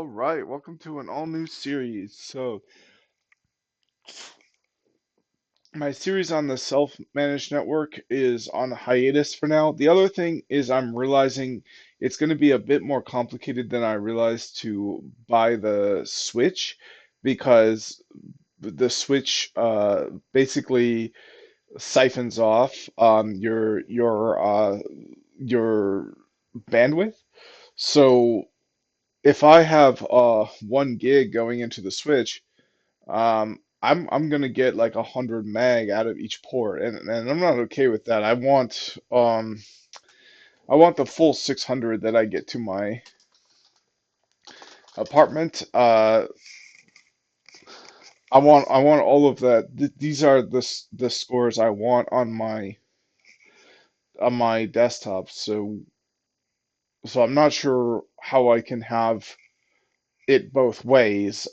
All right, welcome to an all new series. So, my series on the self-managed network is on hiatus for now. The other thing is, I'm realizing it's going to be a bit more complicated than I realized to buy the Switch because the Switch basically siphons off your bandwidth. So, if I have 1 gig going into the Switch, I'm gonna get like 100 meg out of each port, and I'm not okay with that. I want the full 600 that I get to my apartment. I want all of that. These are the scores I want on my desktop. So I'm not sure how I can have it both ways.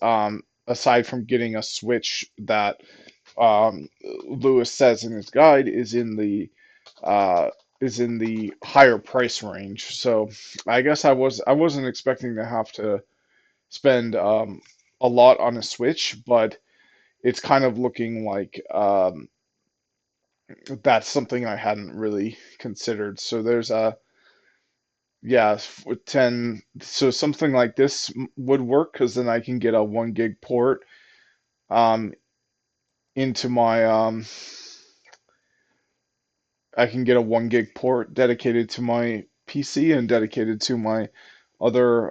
Aside from getting a Switch that Lewis says in his guide uh, is in the higher price range. So I guess I wasn't expecting to have to spend a lot on a Switch, but it's kind of looking like that's something I hadn't really considered. So there's a yeah, with 10, so something like this would work because then I can get a 1 gig port um, into my I can get a 1 gig port dedicated to my PC and dedicated to my other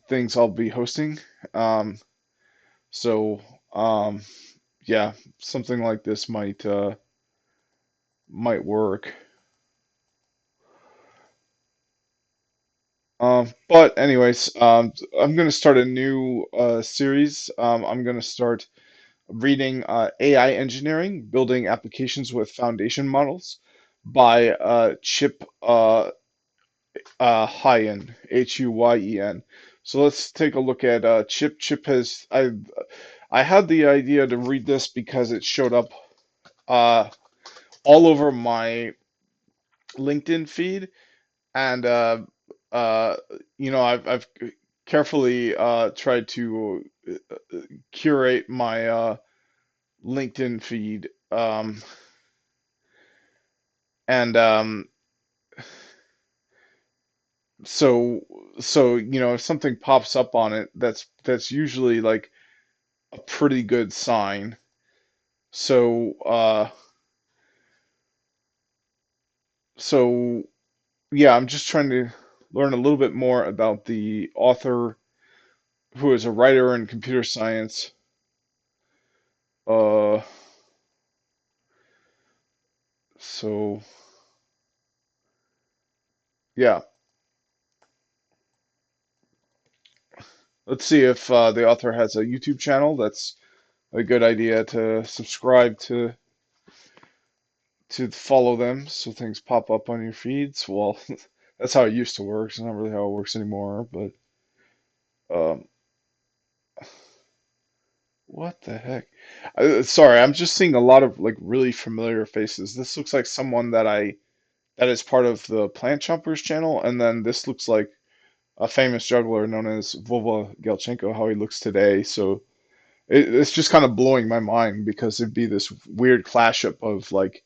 things I'll be hosting. Um, so um, yeah, something like this might work. But anyways, I'm gonna start a new series. I'm gonna start reading AI Engineering, Building Applications with Foundation Models by Chip Huyen, Huyen. So let's take a look at Chip. Chip has I had the idea to read this because it showed up uh, all over my LinkedIn feed, and uh, I've carefully tried to curate my LinkedIn feed, and so if something pops up on it, that's usually like a pretty good sign. So, so yeah, I'm just trying to learn a little bit more about the author, who is a writer in computer science. Uh, so yeah, let's see if the author has a YouTube channel. That's a good idea to subscribe to follow them so things pop up on your feeds. Well, that's how it used to work. It's not really how it works anymore, but um, what the heck? Sorry, I'm just seeing a lot of like really familiar faces. This looks like someone that is part of the Plant Chompers channel, and then this looks like a famous juggler known as Vova Gelchenko, how he looks today. So it's just kind of blowing my mind because it'd be this weird clash up of like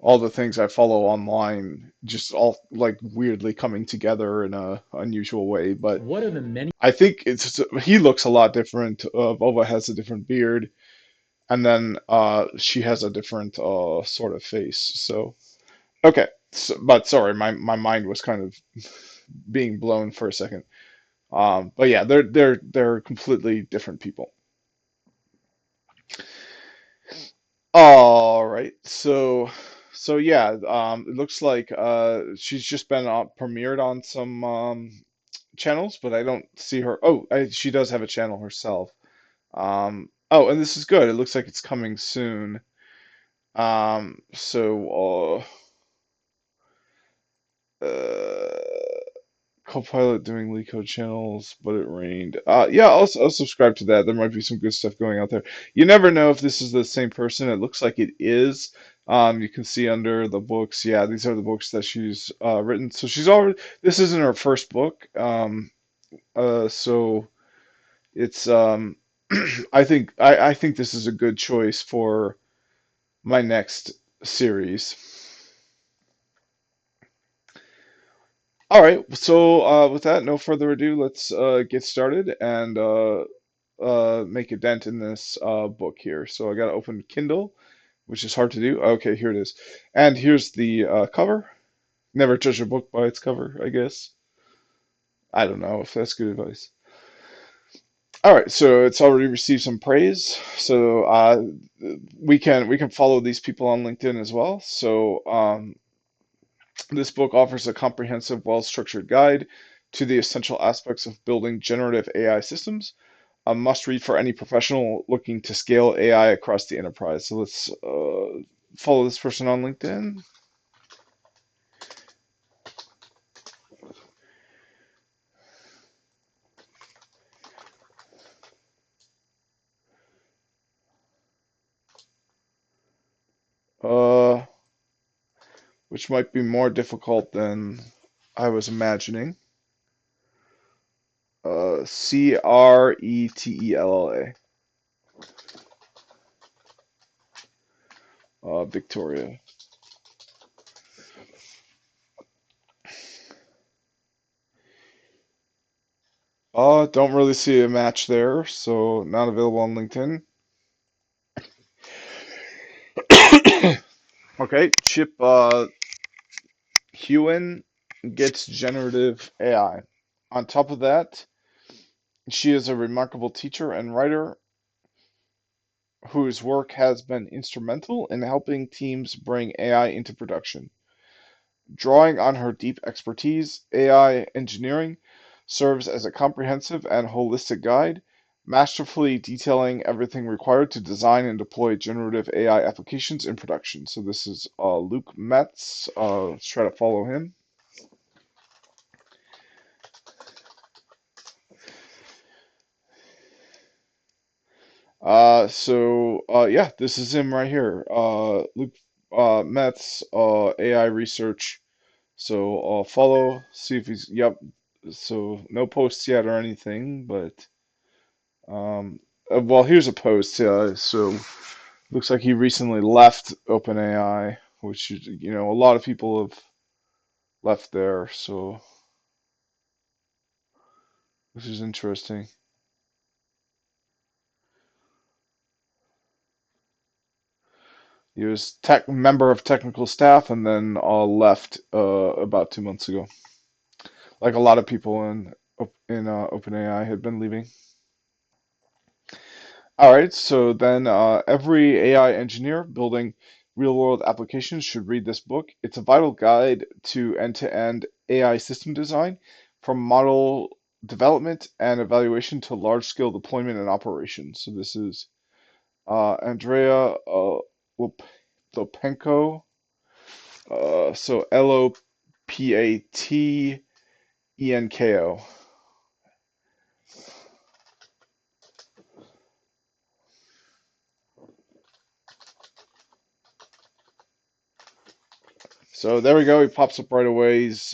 all the things I follow online, just all like weirdly coming together in a unusual way. But What are the many I think he looks a lot different. Vova has a different beard, and then she has a different sort of face. So okay, but sorry, my mind was kind of being blown for a second. But yeah, they're completely different people. All right, so yeah, it looks like she's just been premiered on some channels, but I don't see her. Oh, she does have a channel herself. Oh, and this is good. It looks like it's coming soon. So Copilot doing leak code channels, but it rained. Yeah, I'll subscribe to that. There might be some good stuff going out there. You never know if this is the same person. It looks like it is. You can see under the books. Yeah, these are the books that she's written. So she's already. This isn't her first book. So it's I think this is a good choice for my next series. All right, so with that, no further ado, let's get started and make a dent in this book here. So I got to open Kindle, which is hard to do. Okay, here it is. And here's the cover. Never judge a book by its cover, I guess. I don't know if that's good advice. All right, so it's already received some praise. So we can follow these people on LinkedIn as well. So this book offers a comprehensive, well-structured guide to the essential aspects of building generative AI systems. A must-read for any professional looking to scale AI across the enterprise. So let's follow this person on LinkedIn. Uh, which might be more difficult than I was imagining. Cretella. Victoria. Don't really see a match there, so not available on LinkedIn. Okay, Chip Huyen gets generative AI. On top of that, she is a remarkable teacher and writer whose work has been instrumental in helping teams bring AI into production. Drawing on her deep expertise, AI engineering serves as a comprehensive and holistic guide, masterfully detailing everything required to design and deploy generative AI applications in production. So this is Luke Metz. Let's try to follow him. Yeah, this is him right here. Luke Metz, AI research. So I'll follow, see if he's, yep. So no posts yet or anything, but well, here's a post. So looks like he recently left OpenAI, which is, a lot of people have left there. So this is interesting. He was tech member of technical staff and then left about 2 months ago. Like a lot of people in OpenAI had been leaving. All right, so then every AI engineer building real-world applications should read this book. It's a vital guide to end-to-end AI system design, from model development and evaluation to large-scale deployment and operations. So this is Andrea Lop- Lopenko. So Lopatenko. So there we go. He pops up right away. He's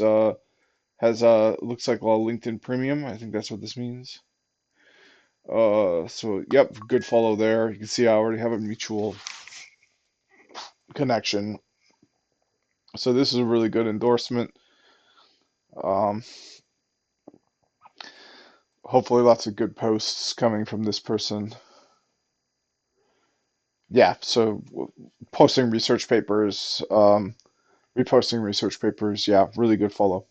has looks like a LinkedIn Premium. I think that's what this means. So yep, good follow there. You can see I already have a mutual connection. So this is a really good endorsement. Um, Hopefully lots of good posts coming from this person. Yeah, so posting research papers, reposting research papers. Yeah, really good follow.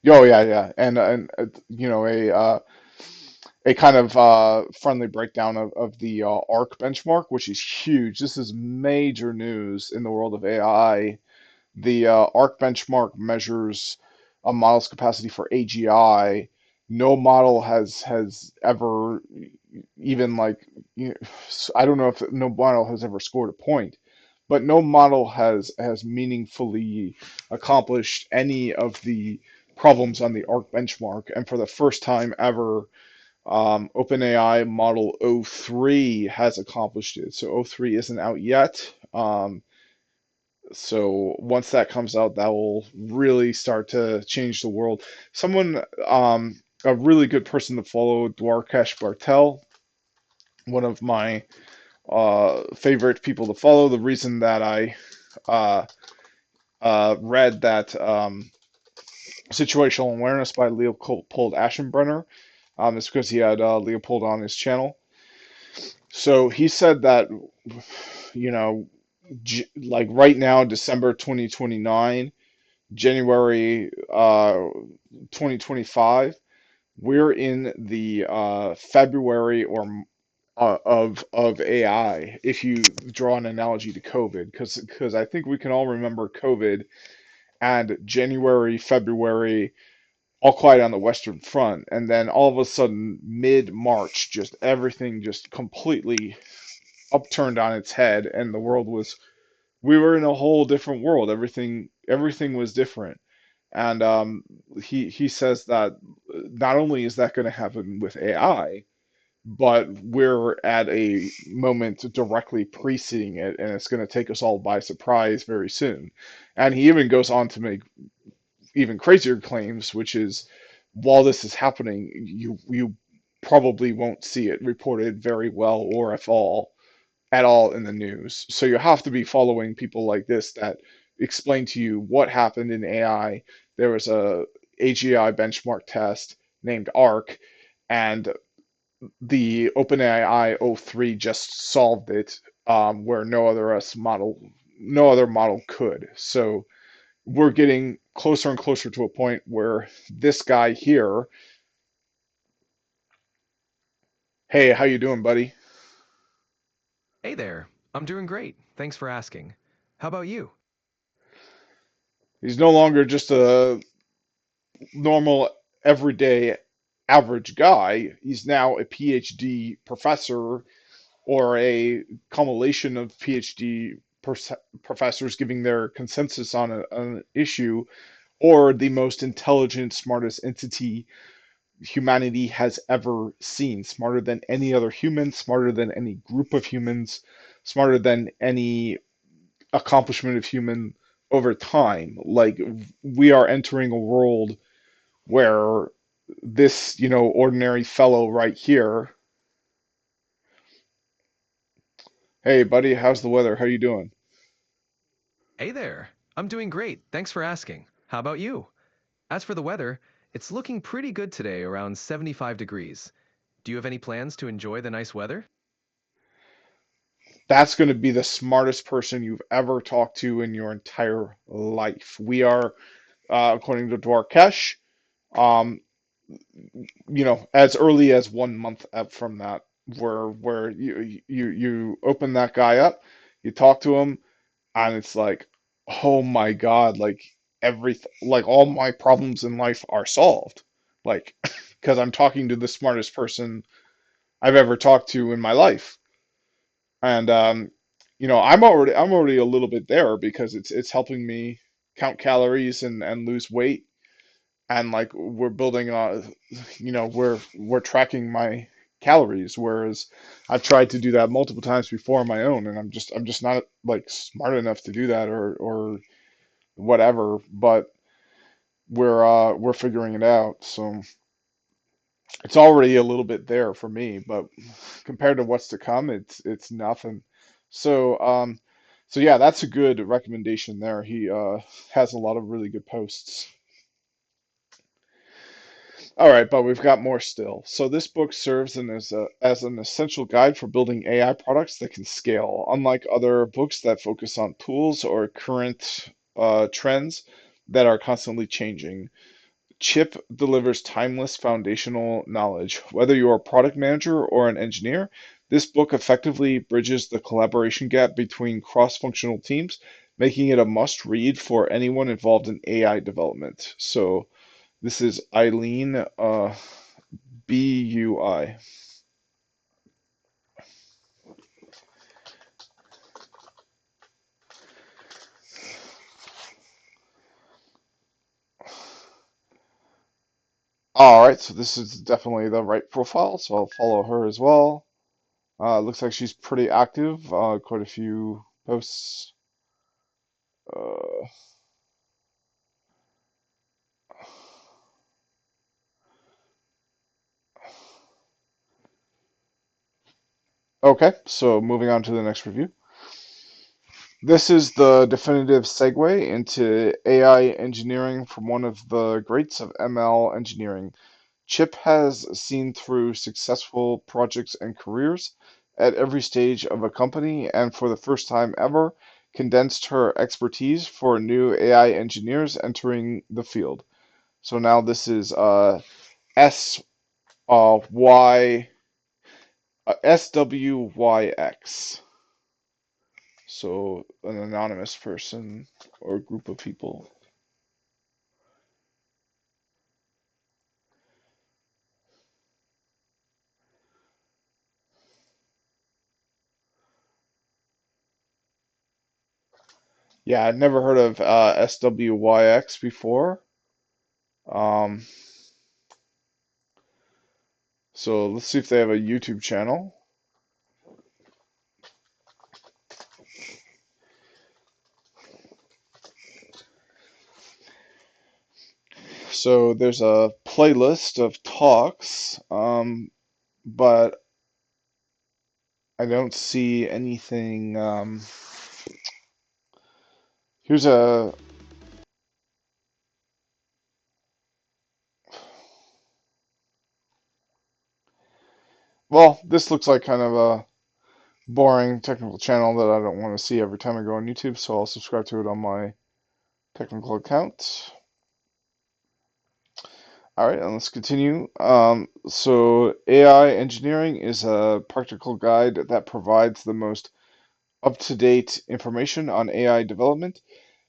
Oh yeah, yeah, and a kind of friendly breakdown of the ARC benchmark, which is huge. This is major news in the world of AI. The ARC benchmark measures a model's capacity for AGI. No model has ever even like I don't know if no model has ever scored a point, but no model has meaningfully accomplished any of the problems on the ARC benchmark. And for the first time ever, OpenAI Model O3 has accomplished it. So O3 isn't out yet. So once that comes out, that will really start to change the world. Someone, a really good person to follow, Dwarkesh Bartel, one of my favorite people to follow. The reason that I uh, read that Situational Awareness by Leopold Aschenbrenner is because he had Leopold on his channel. So he said that, you know, like right now, December 2029, January 2025, we're in the February of AI. If you draw an analogy to COVID, because I think we can all remember COVID and January, February, all quiet on the Western Front, and then all of a sudden, mid-March, just everything just completely upturned on its head, and the world was we were in a whole different world. Everything was different. And he says that not only is that going to happen with AI, but we're at a moment directly preceding it, and it's going to take us all by surprise very soon. And he even goes on to make even crazier claims, which is while this is happening, you probably won't see it reported very well or at all in the news. So you have to be following people like this that explain to you what happened in AI. There was a AGI benchmark test named ARC, and the OpenAI o3 just solved it, where no other model could. So we're getting closer and closer to a point where this guy here, hey, how you doing, buddy? Hey there. I'm doing great. Thanks for asking. How about you? He's no longer just a normal, everyday, average guy. He's now a PhD professor or a compilation of professors giving their consensus on an issue, or the most intelligent, smartest entity humanity has ever seen. Smarter than any other human, smarter than any group of humans, smarter than any accomplishment of human over time. Like, we are entering a world where this, ordinary fellow right here, hey buddy, how's the weather? How you doing? Hey there. I'm doing great. Thanks for asking. How about you? As for the weather, it's looking pretty good today, around 75 degrees. Do you have any plans to enjoy the nice weather? That's going to be the smartest person you've ever talked to in your entire life. We are, according to Dwarkesh, um, as early as 1 month out from that, where you open that guy up, you talk to him, and it's like, oh my God, like everything, like all my problems in life are solved, like because I'm talking to the smartest person I've ever talked to in my life, and I'm already a little bit there because it's helping me count calories and lose weight, and like we're building we're tracking my calories, whereas I've tried to do that multiple times before on my own, and I'm just not like smart enough to do that or whatever, but we're figuring it out. So it's already a little bit there for me, but compared to what's to come, it's nothing. So so yeah, that's a good recommendation there. He has a lot of really good posts. All right, but we've got more still. So this book serves as an essential guide for building AI products that can scale. Unlike other books that focus on tools or current trends that are constantly changing, Chip delivers timeless foundational knowledge. Whether you're a product manager or an engineer, this book effectively bridges the collaboration gap between cross-functional teams, making it a must-read for anyone involved in AI development. So this is Eileen Bui. All right, so this is definitely the right profile, so I'll follow her as well. Looks like she's pretty active, quite a few posts. Uh, okay, so moving on to the next review. This is the definitive segue into AI engineering from one of the greats of ML engineering. Chip has seen through successful projects and careers at every stage of a company, and for the first time ever, condensed her expertise for new AI engineers entering the field. So now this is S Y SWYX. So an anonymous person or group of people. Yeah, I'd never heard of SWYX before. Um, so let's see if they have a YouTube channel. So there's a playlist of talks, but I don't see anything. Here's a, well, this looks like kind of a boring technical channel that I don't want to see every time I go on YouTube, so I'll subscribe to it on my technical account. All right, and let's continue. So AI engineering is a practical guide that provides the most up-to-date information on AI development,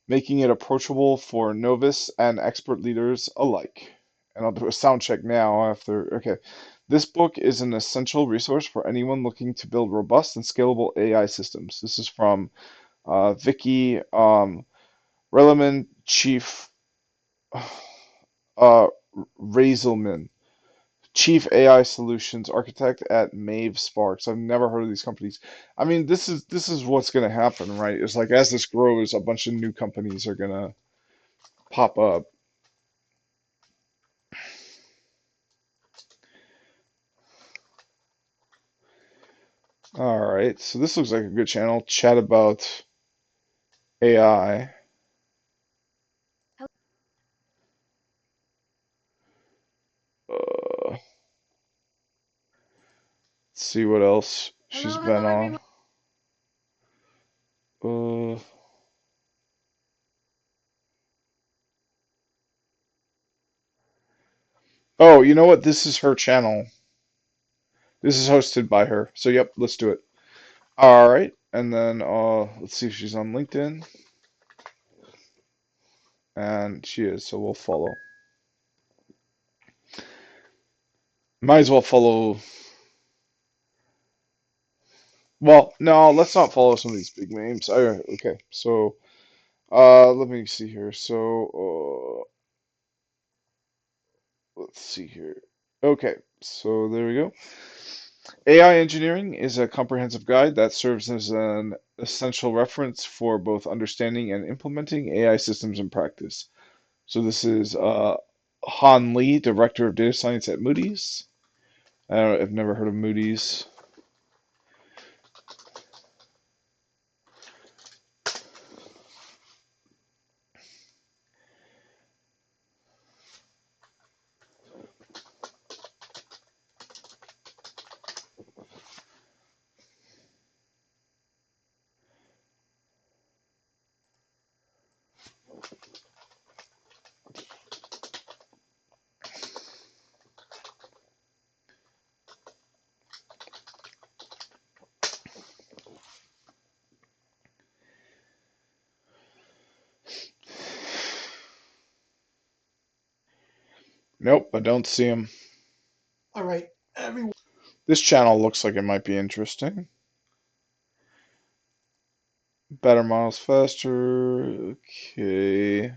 making it approachable for novice and expert leaders alike. And I'll do a sound check now after. Okay. This book is an essential resource for anyone looking to build robust and scalable AI systems. This is from Vicky Relleman, Chief uh, Raiselman, Chief AI Solutions Architect at Mave Sparks. I've never heard of these companies. I mean, this is what's going to happen, right? It's like as this grows, a bunch of new companies are going to pop up. All right, so this looks like a good channel. Chat about AI. Let's see what else she's Hello, been hello on. everyone. Uh, oh, you know what? This is her channel. This is hosted by her. So yep, let's do it. All right, and then let's see if she's on LinkedIn, and she is. So we'll follow. Might as well follow. Well, no, let's not follow some of these big names. Okay, so let me see here. So let's see here. Okay, so there we go. AI engineering is a comprehensive guide that serves as an essential reference for both understanding and implementing AI systems in practice. So this is Han Lee, Director of Data Science at Moody's. I've never heard of Moody's. Nope, I don't see him. All right, everyone. This channel looks like it might be interesting. Better models faster. Okay.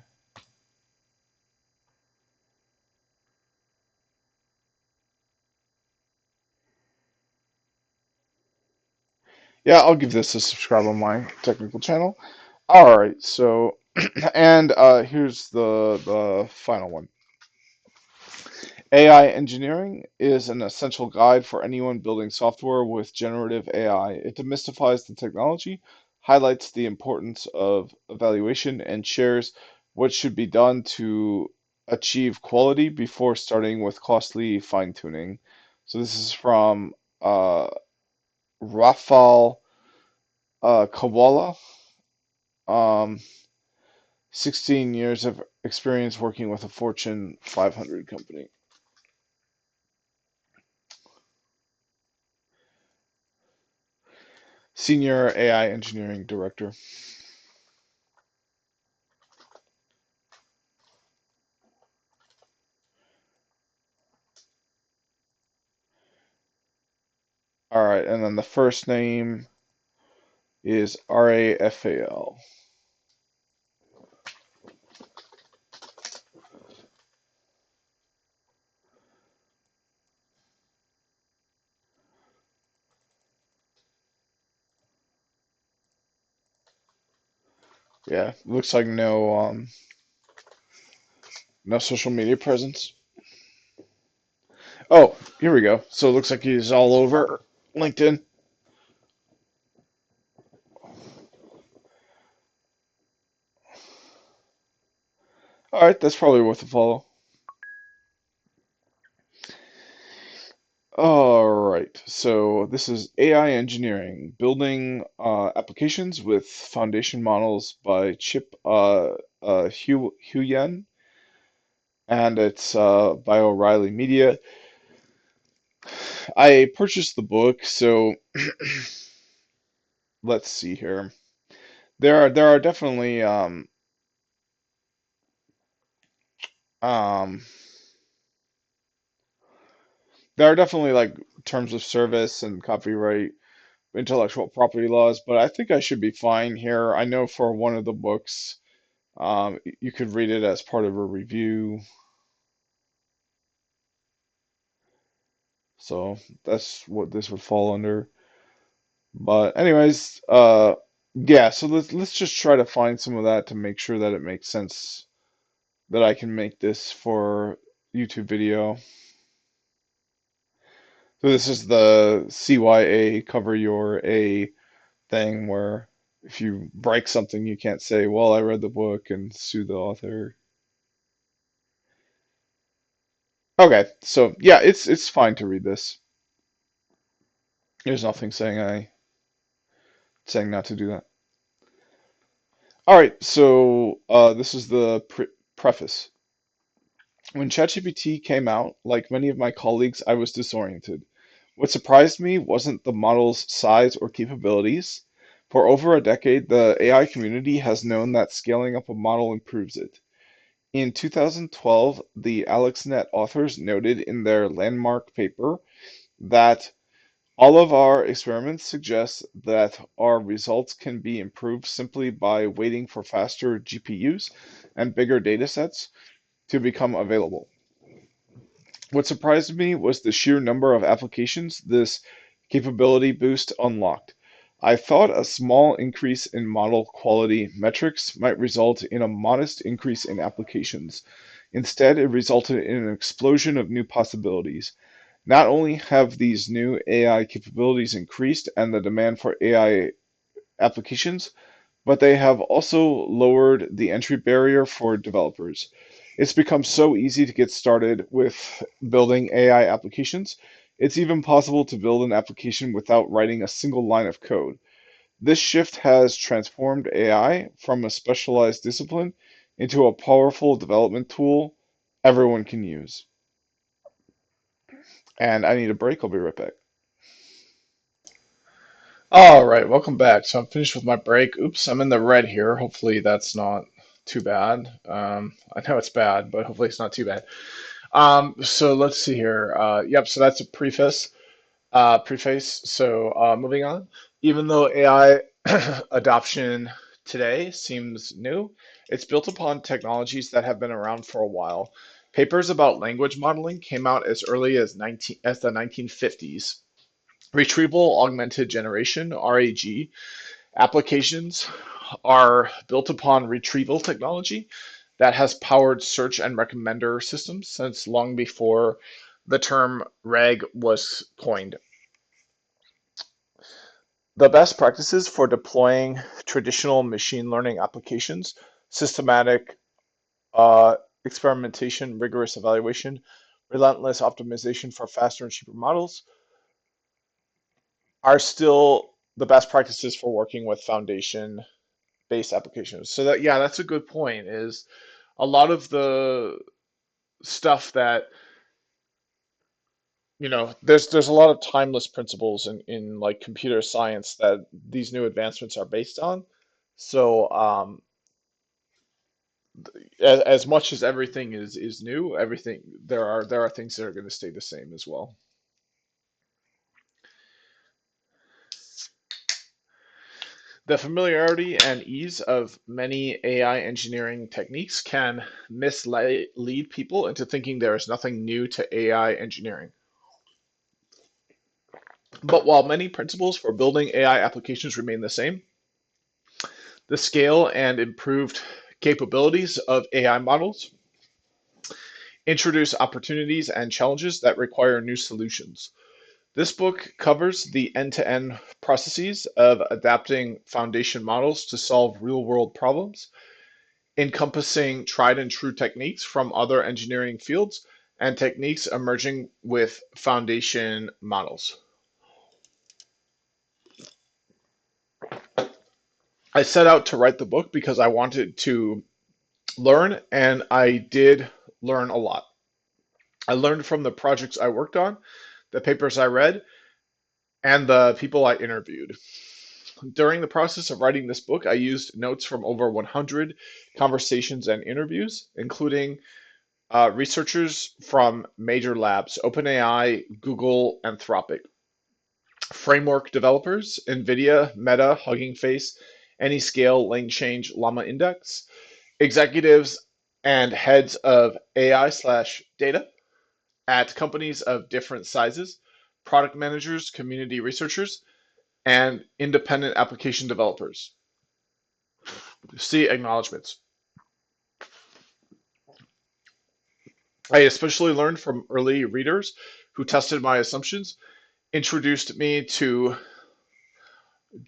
Yeah, I'll give this a subscribe on my technical channel. All right, so and here's the final one. AI engineering is an essential guide for anyone building software with generative AI. It demystifies the technology, highlights the importance of evaluation, and shares what should be done to achieve quality before starting with costly fine-tuning. So this is from Rafal Kawala. Um, 16 years of experience working with a Fortune 500 company. Senior AI engineering director. All right, and then the first name is Rafal. Yeah, looks like no social media presence. Oh, here we go. So it looks like he's all over LinkedIn. All right, that's probably worth a follow. All right, so this is AI engineering, building applications with foundation models by Chip Huyen, and it's by O'Reilly Media. I purchased the book, so let's see here. There are definitely um there are definitely like terms of service and copyright intellectual property laws, but I think I should be fine here. I know for one of the books, you could read it as part of a review, so that's what this would fall under. But anyways, yeah, so let's just try to find some of that to make sure that it makes sense that I can make this for YouTube video. So this is the CYA cover your A thing where if you break something, you can't say, "Well, I read the book," and sue the author. Okay, so yeah, it's fine to read this. There's nothing saying not to do that. All right, so this is the preface. When ChatGPT came out, like many of my colleagues, I was disoriented. What surprised me wasn't the model's size or capabilities. For over a decade, the AI community has known that scaling up a model improves it. In 2012, the AlexNet authors noted in their landmark paper that all of our experiments suggest that our results can be improved simply by waiting for faster GPUs and bigger datasets to become available. What surprised me was the sheer number of applications this capability boost unlocked. I thought a small increase in model quality metrics might result in a modest increase in applications. Instead, it resulted in an explosion of new possibilities. Not only have these new AI capabilities increased and the demand for AI applications, but they have also lowered the entry barrier for developers. It's become so easy to get started with building AI applications. It's even possible to build an application without writing a single line of code. This shift has transformed AI from a specialized discipline into a powerful development tool everyone can use. And I need a break. I'll be right back. All right, welcome back. So I'm finished with my break. Oops, I'm in the red here. Hopefully that's not too bad. I know it's bad, but hopefully it's not too bad. So let's see here. Yep, so that's a preface. So moving on. Even though AI adoption today seems new, it's built upon technologies that have been around for a while. Papers about language modeling came out as early as the 1950s. Retrieval augmented generation, RAG, applications are built upon retrieval technology that has powered search and recommender systems since long before the term RAG was coined. The best practices for deploying traditional machine learning applications, systematic experimentation, rigorous evaluation, relentless optimization for faster and cheaper models, are still the best practices for working with foundation based applications. So that, yeah, that's a good point, is a lot of the stuff that, there's a lot of timeless principles in like computer science that these new advancements are based on. So as much as everything is new, everything there are things that are going to stay the same as well. The familiarity and ease of many AI engineering techniques can mislead people into thinking there is nothing new to AI engineering. But while many principles for building AI applications remain the same, the scale and improved capabilities of AI models introduce opportunities and challenges that require new solutions. This book covers the end to end processes of adapting foundation models to solve real world problems, encompassing tried and true techniques from other engineering fields and techniques emerging with foundation models. I set out to write the book because I wanted to learn, and I did learn a lot. I learned from the projects I worked on, the papers I read, and the people I interviewed. During the process of writing this book, I used notes from over 100 conversations and interviews, including researchers from major labs, OpenAI, Google, Anthropic, framework developers, NVIDIA, Meta, Hugging Face, Anyscale, LangChain, Llama Index, executives and heads of AI slash data at companies of different sizes, product managers, community researchers, and independent application developers. See acknowledgments. I especially learned from early readers who tested my assumptions, introduced me to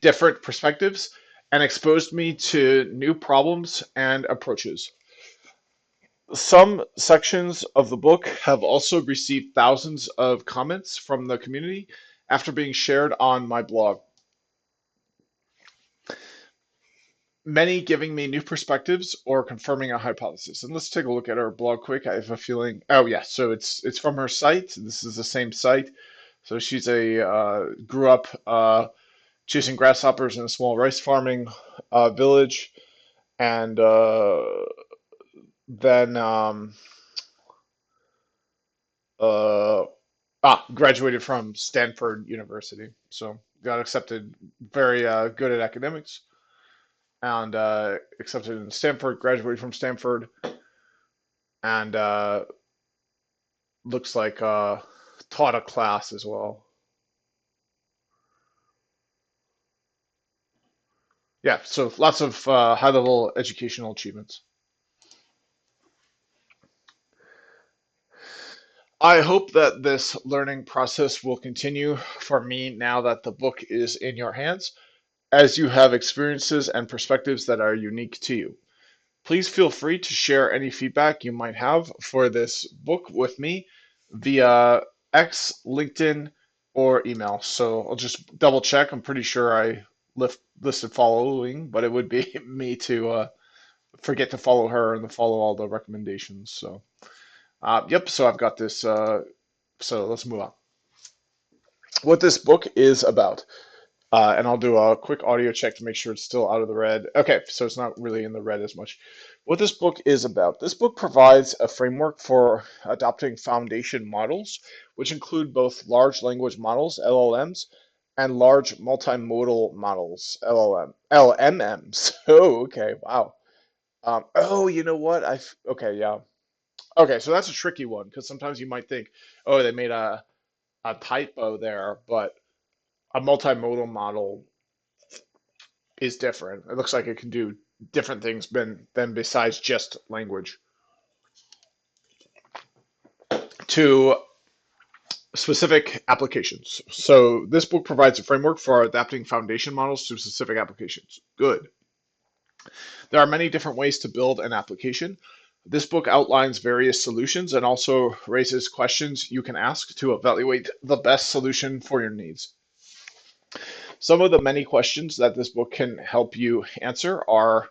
different perspectives, and exposed me to new problems and approaches. Some sections of the book have also received thousands of comments from the community after being shared on my blog, many giving me new perspectives or confirming a hypothesis. And let's take a look at her blog quick. I have a feeling. Oh yeah, so it's from her site. This is the same site. So she's a grew up chasing grasshoppers in a small rice farming village, and then uh, graduated from Stanford University. So got accepted, very good at academics, and accepted in Stanford. Graduated from Stanford, and looks like taught a class as well. Yeah, so lots of high-level educational achievements. I hope that this learning process will continue for me now that the book is in your hands, as you have experiences and perspectives that are unique to you. Please feel free to share any feedback you might have for this book with me via X, LinkedIn, or email. So I'll just double check. I'm pretty sure I listed following, but it would be me to forget to follow her and to follow all the recommendations. So, yep. So I've got this. So let's move on. What this book is about. And I'll do a quick audio check to make sure it's still out of the red. Okay, so it's not really in the red as much. What this book is about. This book provides a framework for adopting foundation models, which include both large language models, LLMs, and large multimodal models, LMMs. Oh, okay, wow. Oh, you know what? Okay, yeah. Okay, so that's a tricky one because sometimes you might think, oh, they made a typo there, but a multimodal model is different. It looks like it can do different things than besides just language to specific applications. So this book provides a framework for adapting foundation models to specific applications. Good. There are many different ways to build an application. This book outlines various solutions and also raises questions you can ask to evaluate the best solution for your needs. Some of the many questions that this book can help you answer are: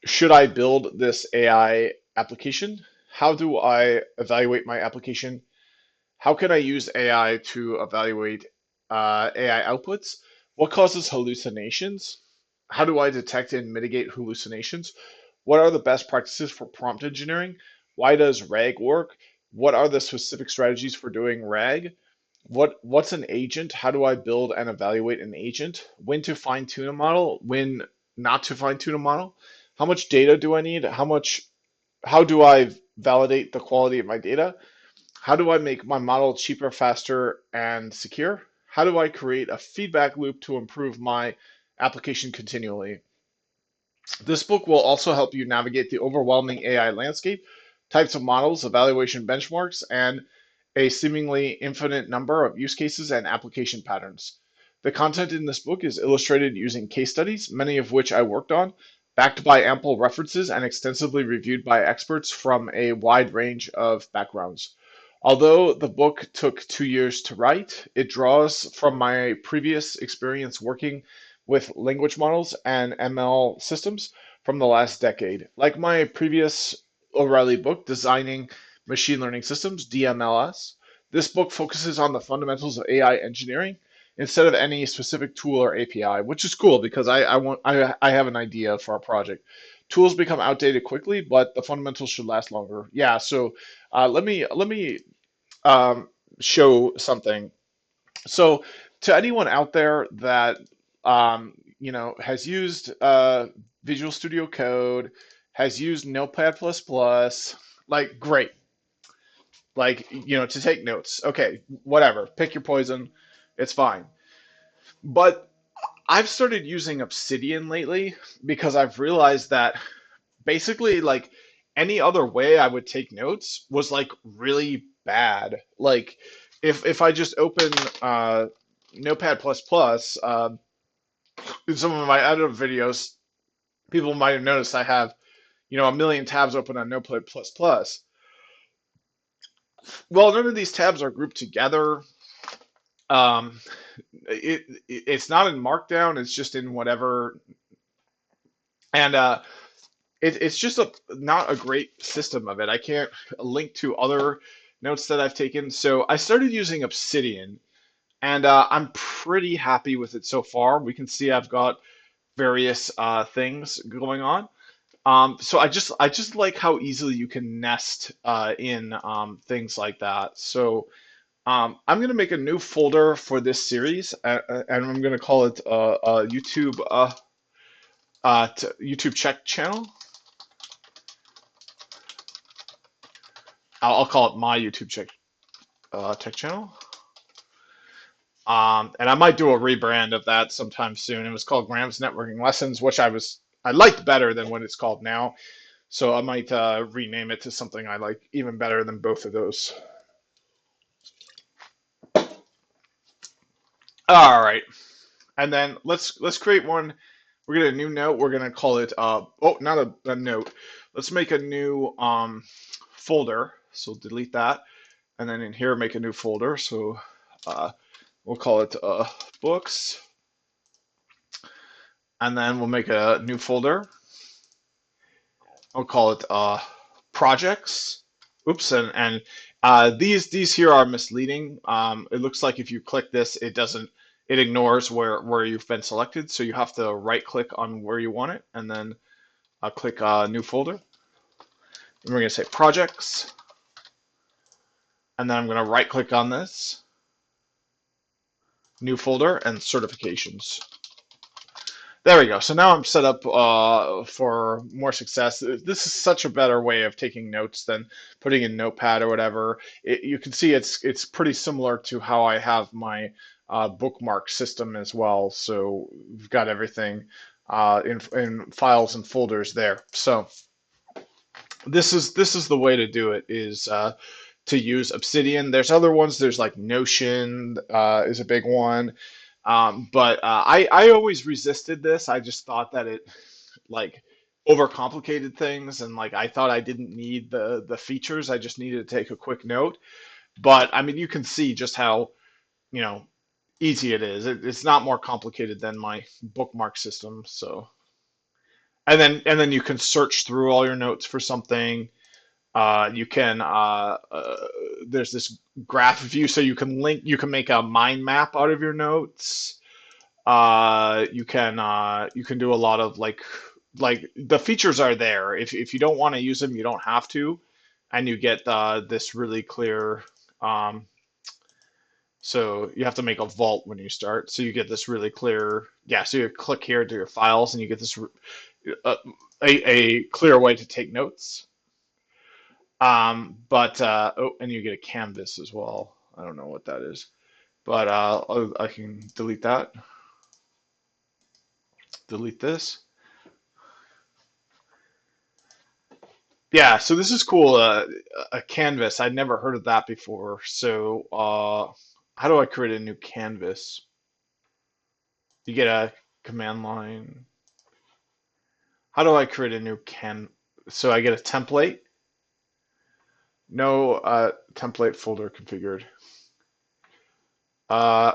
should I build this AI application? How do I evaluate my application? How can I use AI to evaluate AI outputs? What causes hallucinations? How do I detect and mitigate hallucinations? What are the best practices for prompt engineering? Why does RAG work? What are the specific strategies for doing RAG? What's an agent? How do I build and evaluate an agent? When to fine tune a model? When not to fine tune a model? How much data do I need? How do I validate the quality of my data? How do I make my model cheaper, faster, and secure? How do I create a feedback loop to improve my application continually? This book will also help you navigate the overwhelming AI landscape, types of models, evaluation benchmarks, and a seemingly infinite number of use cases and application patterns. The content in this book is illustrated using case studies, many of which I worked on, backed by ample references and extensively reviewed by experts from a wide range of backgrounds. Although the book took 2 years to write, it draws from my previous experience working with language models and ML systems from the last decade. Like my previous O'Reilly book, Designing Machine Learning Systems, DMLS, this book focuses on the fundamentals of AI engineering instead of any specific tool or API, which is cool because I have an idea for a project. Tools become outdated quickly, but the fundamentals should last longer. Yeah, so let me um, show something. So, to anyone out there that has used Visual Studio Code, has used Notepad++, like great, like to take notes. Okay, whatever, pick your poison, it's fine. But I've started using Obsidian lately because I've realized that basically like any other way I would take notes was like really bad. Like if I just open Notepad++, in some of my other videos, people might have noticed I have, a million tabs open on Notepad++. Well, none of these tabs are grouped together. Um, it's not in Markdown. It's just in whatever, and it's just not a great system of it. I can't link to other notes that I've taken, so I started using Obsidian, and I'm pretty happy with it so far. We can see I've got various things going on. So I just like how easily you can nest in things like that. So I'm gonna make a new folder for this series, and I'm gonna call it YouTube YouTube Check channel. I'll call it my YouTube Check Tech channel. And I might do a rebrand of that sometime soon. It was called Graham's Networking Lessons, which I liked better than what it's called now. So I might rename it to something I like even better than both of those. All right, and then let's create one. We're gonna new note. We're gonna call it not a note. Let's make a new folder. So delete that, and then in here make a new folder. So we'll call it books, and then we'll make a new folder. I'll call it projects. Oops, and these here are misleading. It looks like if you click this, it ignores where you've been selected. So you have to right click on where you want it, and then click new folder. And we're gonna say projects, and then I'm gonna right click on this, new folder, and certifications. There we go. So now I'm set up for more success. This is such a better way of taking notes than putting in Notepad or whatever. You can see it's pretty similar to how I have my bookmark system as well. So we've got everything in files and folders there. So this is the way to do it is to use Obsidian. There's other ones. There's like Notion is a big one. But I always resisted this. I just thought that it like overcomplicated things, and like I thought I didn't need the features. I just needed to take a quick note. But I mean, you can see just how, you know, easy it is. It's not more complicated than my bookmark system. So, and then you can search through all your notes for something. You can there's this graph view, so you can make a mind map out of your notes. You can do a lot of like the features are there. If you don't want to use them, you don't have to, and you get this really clear. Um, so you have to make a vault when you start. So you get this really clear. Yeah. So you click here to your files, and you get this uh, a clear way to take notes. But oh, and you get a canvas as well. I don't know what that is, but I can delete that. Delete this. Yeah, so this is cool. A canvas. I'd never heard of that before. So, how do I create a new canvas? You get a command line. How do I create a new can? So I get a template. No template folder configured. Uh,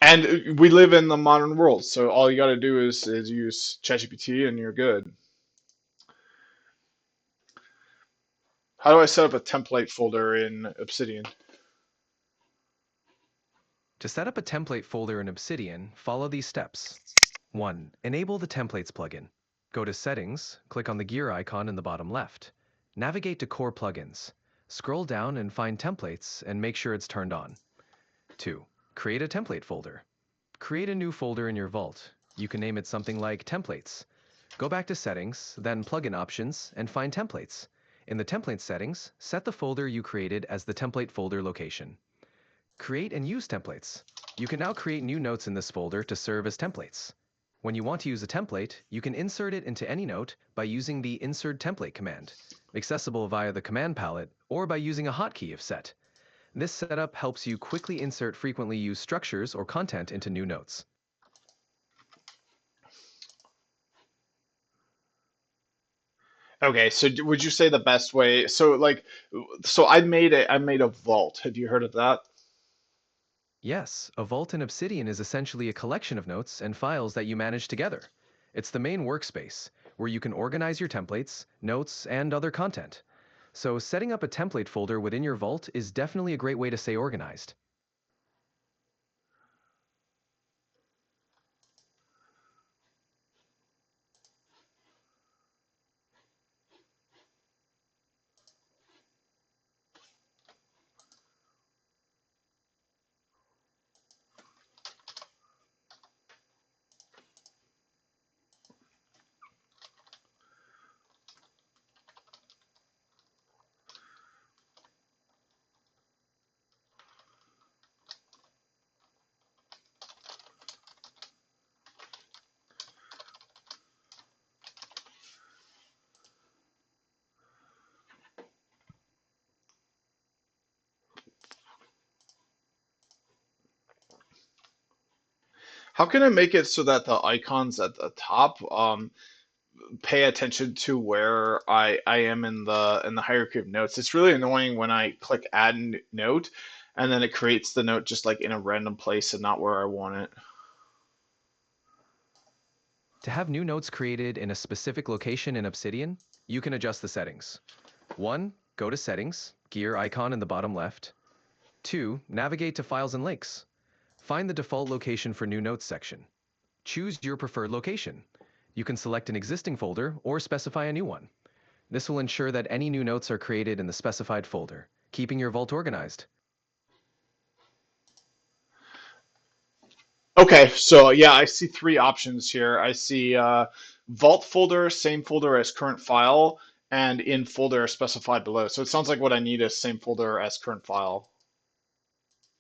and we live in the modern world, so all you got to do is use ChatGPT and you're good. How do I set up a template folder in Obsidian? To set up a template folder in Obsidian, follow these steps. 1. Enable the Templates plugin. Go to Settings, click on the gear icon in the bottom left. Navigate to Core Plugins. Scroll down and find Templates and make sure it's turned on. 2. Create a template folder. Create a new folder in your vault. You can name it something like Templates. Go back to Settings, then Plugin Options, and find Templates. In the Template settings, set the folder you created as the template folder location. Create and use templates. You can now create new notes in this folder to serve as templates. When you want to use a template, you can insert it into any note by using the Insert Template command, accessible via the command palette or by using a hotkey if set. This setup helps you quickly insert frequently used structures or content into new notes. Okay, so would you say the best way? So like, so I made a vault. Have you heard of that? Yes, a vault in Obsidian is essentially a collection of notes and files that you manage together. It's the main workspace, where you can organize your templates, notes, and other content. So setting up a template folder within your vault is definitely a great way to stay organized. How can I make it so that the icons at the top pay attention to where I am in the hierarchy of notes? It's really annoying when I click add note and then it creates the note just like in a random place and not where I want it. To have new notes created in a specific location in Obsidian, you can adjust the settings. 1. Go to Settings, gear icon in the bottom left. 2. Navigate to Files and Links. Find the default location for New Notes section. Choose your preferred location. You can select an existing folder or specify a new one. This will ensure that any new notes are created in the specified folder, keeping your vault organized. Okay, so yeah, I see three options here. I see vault folder, same folder as current file, and in folder specified below. So it sounds like what I need is same folder as current file.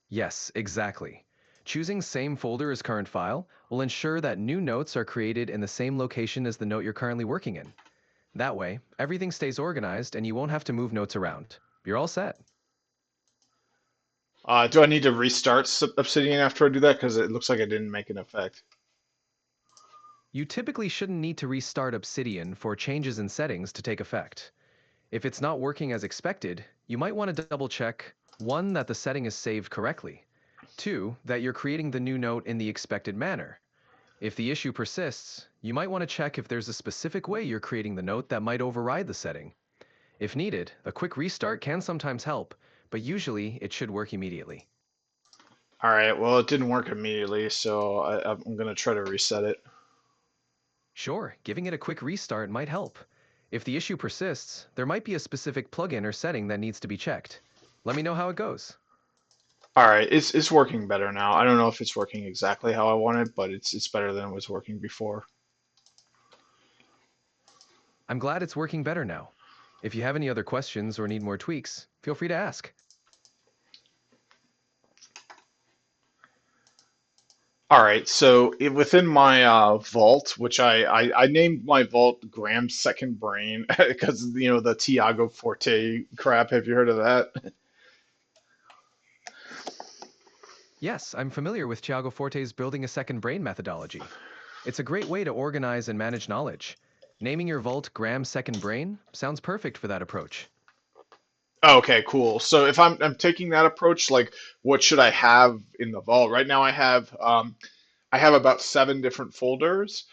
Yes, exactly. Choosing same folder as current file will ensure that new notes are created in the same location as the note you're currently working in. That way, everything stays organized and you won't have to move notes around. You're all set. Do I need to restart Obsidian after I do that? Because it looks like I didn't make an effect. You typically shouldn't need to restart Obsidian for changes in settings to take effect. If it's not working as expected, you might want to double check 1. That the setting is saved correctly, 2. That you're creating the new note in the expected manner. If the issue persists, you might want to check if there's a specific way you're creating the note that might override the setting. If needed, a quick restart can sometimes help, but usually it should work immediately. All right, well, it didn't work immediately, so I'm gonna try to reset it. Sure, giving it a quick restart might help. If the issue persists, there might be a specific plugin or setting that needs to be checked. Let me know how it goes. All right, it's working better now. I don't know if it's working exactly how I wanted, but it's better than it was working before. I'm glad it's working better now. If you have any other questions or need more tweaks, feel free to ask. All right, so within my vault, which I named my vault Graham's Second Brain because you know the Tiago Forte crap. Have you heard of that? Yes, I'm familiar with Thiago Forte's building a second brain methodology. It's a great way to organize and manage knowledge. Naming your vault Graham's second brain sounds perfect for that approach. Okay, cool. So if I'm taking that approach, like what should I have in the vault? Right now I have about seven different folders,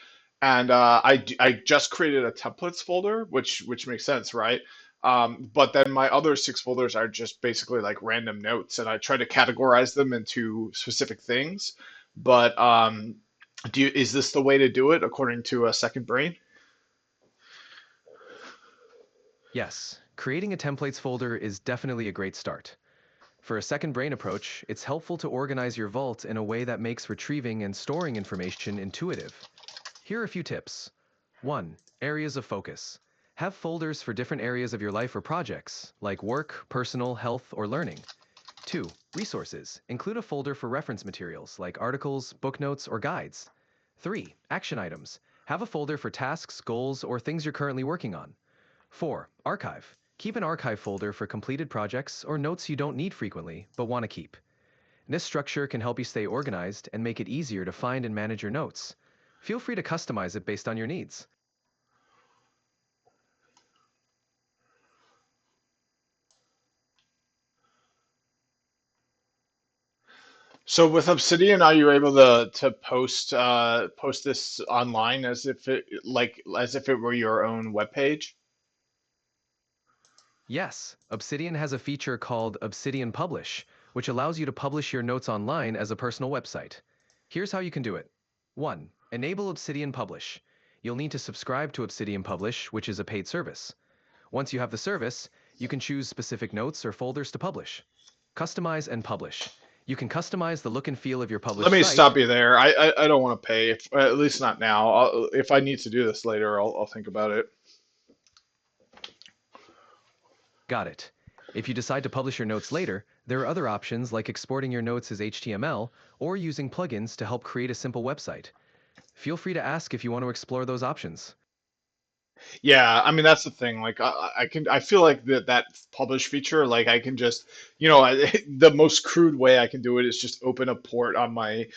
and I just created a templates folder, which makes sense, right? But then my other six folders are just basically like random notes, and I try to categorize them into specific things. But is this the way to do it according to a second brain? Yes, creating a templates folder is definitely a great start. For a second brain approach, it's helpful to organize your vault in a way that makes retrieving and storing information intuitive. Here are a few tips. 1. Areas of focus. Have folders for different areas of your life or projects, like work, personal, health, or learning. 2. Resources. Include a folder for reference materials like articles, book notes, or guides. 3. Action items. Have a folder for tasks, goals, or things you're currently working on. 4. Archive. Keep an archive folder for completed projects or notes you don't need frequently but want to keep. This structure can help you stay organized and make it easier to find and manage your notes. Feel free to customize it based on your needs. So with Obsidian, are you able to post this online as if it as if it were your own web page? Yes, Obsidian has a feature called Obsidian Publish, which allows you to publish your notes online as a personal website. Here's how you can do it. 1. Enable Obsidian Publish. You'll need to subscribe to Obsidian Publish, which is a paid service. Once you have the service, you can choose specific notes or folders to publish. Customize and publish. You can customize the look and feel of your Let published me site. stop you there. I don't want to pay, at least not now. If I need to do this later, I'll think about it. Got it. If you decide to publish your notes later, there are other options like exporting your notes as HTML or using plugins to help create a simple website. Feel free to ask if you want to explore those options. Yeah, I mean that's the thing. Like I feel like that publish feature, like I can just, you know, the most crude way I can do it is just open a port on my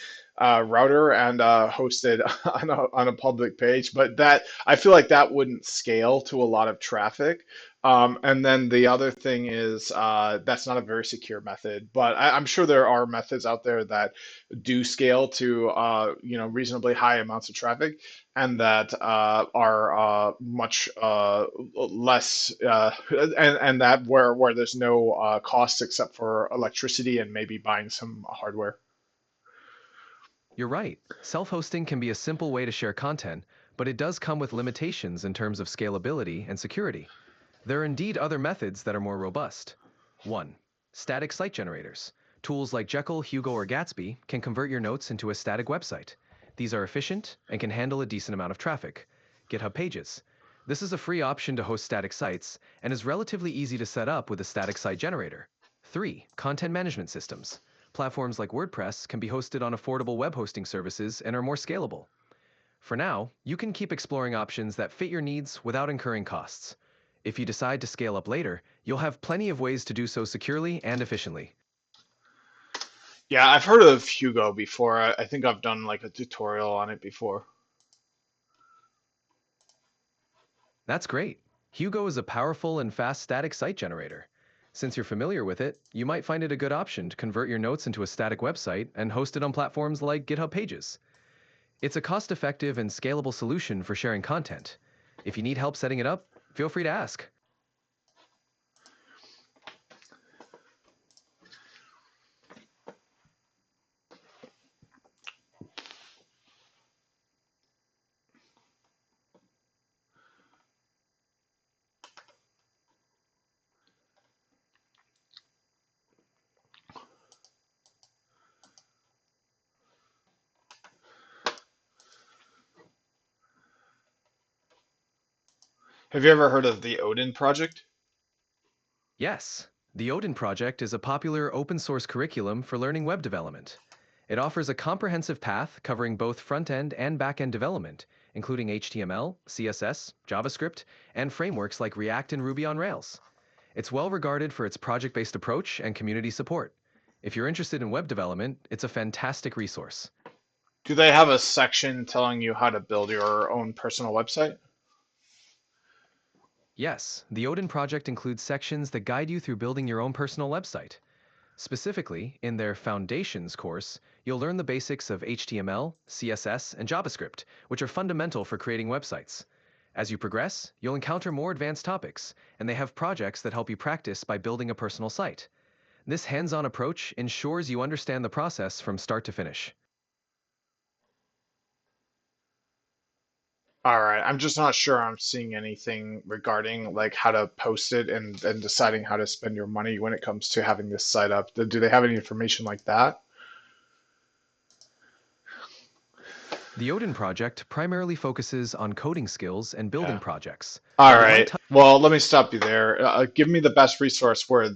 router and host it on a public page. But that I feel like that wouldn't scale to a lot of traffic. And then the other thing is that's not a very secure method, but I'm sure there are methods out there that do scale to you know, reasonably high amounts of traffic and that are much less and that where there's no cost except for electricity and maybe buying some hardware. You're right. Self hosting can be a simple way to share content, but it does come with limitations in terms of scalability and security. There are indeed other methods that are more robust. 1. Static site generators. Tools like Jekyll, Hugo, or Gatsby can convert your notes into a static website. These are efficient and can handle a decent amount of traffic. GitHub Pages. This is a free option to host static sites and is relatively easy to set up with a static site generator. 3. Content management systems. Platforms like WordPress can be hosted on affordable web hosting services and are more scalable. For now, you can keep exploring options that fit your needs without incurring costs. If you decide to scale up later, you'll have plenty of ways to do so securely and efficiently. Yeah, I've heard of Hugo before. I think I've done like a tutorial on it before. That's great. Hugo is a powerful and fast static site generator. Since you're familiar with it, you might find it a good option to convert your notes into a static website and host it on platforms like GitHub Pages. It's a cost-effective and scalable solution for sharing content. If you need help setting it up, feel free to ask. Have you ever heard of the Odin project? Yes, the Odin project is a popular open-source curriculum for learning web development. It offers a comprehensive path covering both front-end and back-end development, including HTML, CSS, JavaScript, and frameworks like React and Ruby on Rails. It's well regarded for its project-based approach and community support. If you're interested in web development, it's a fantastic resource. Do they have a section telling you how to build your own personal website? Yes, the Odin project includes sections that guide you through building your own personal website. Specifically, in their Foundations course, you'll learn the basics of HTML, CSS, and JavaScript, which are fundamental for creating websites. As you progress, you'll encounter more advanced topics, and they have projects that help you practice by building a personal site. This hands-on approach ensures you understand the process from start to finish. All right, I'm just not sure I'm seeing anything regarding like how to post it and deciding how to spend your money when it comes to having this site up. Do they have any information like that? The Odin project primarily focuses on coding skills and building Yeah. projects, All but they might right. touch. Well, let me stop you there. Give me the best resource where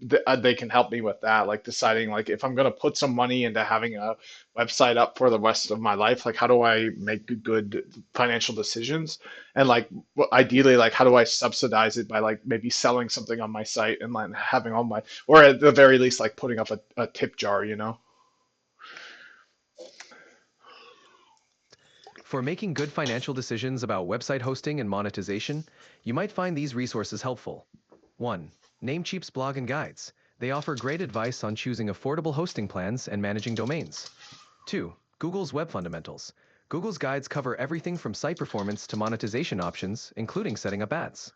they can help me with that, like deciding like if I'm going to put some money into having a website up for the rest of my life, like how do I make good financial decisions? And like ideally, like how do I subsidize it by like maybe selling something on my site and like having all my, or at the very least, like putting up a tip jar, you know? For making good financial decisions about website hosting and monetization, you might find these resources helpful. 1. Namecheap's blog and guides. They offer great advice on choosing affordable hosting plans and managing domains. 2. Google's Web Fundamentals. Google's guides cover everything from site performance to monetization options, including setting up ads.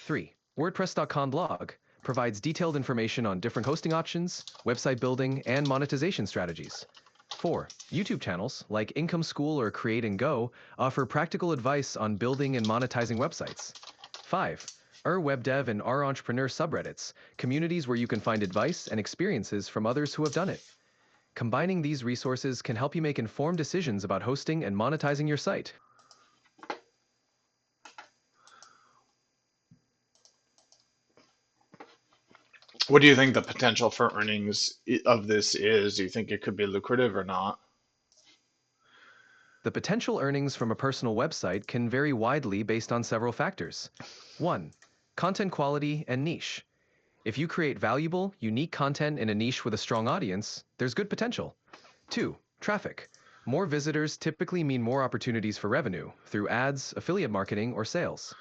3. WordPress.com blog provides detailed information on different hosting options, website building, and monetization strategies. 4. YouTube channels like Income School or Create and Go offer practical advice on building and monetizing websites. 5. WebDev and Entrepreneur subreddits, communities where you can find advice and experiences from others who have done it. Combining these resources can help you make informed decisions about hosting and monetizing your site. What do you think the potential for earnings of this is? Do you think it could be lucrative or not? The potential earnings from a personal website can vary widely based on several factors. 1. Content quality and niche. If you create valuable, unique content in a niche with a strong audience, there's good potential. 2. Traffic. More visitors typically mean more opportunities for revenue through ads, affiliate marketing, or sales.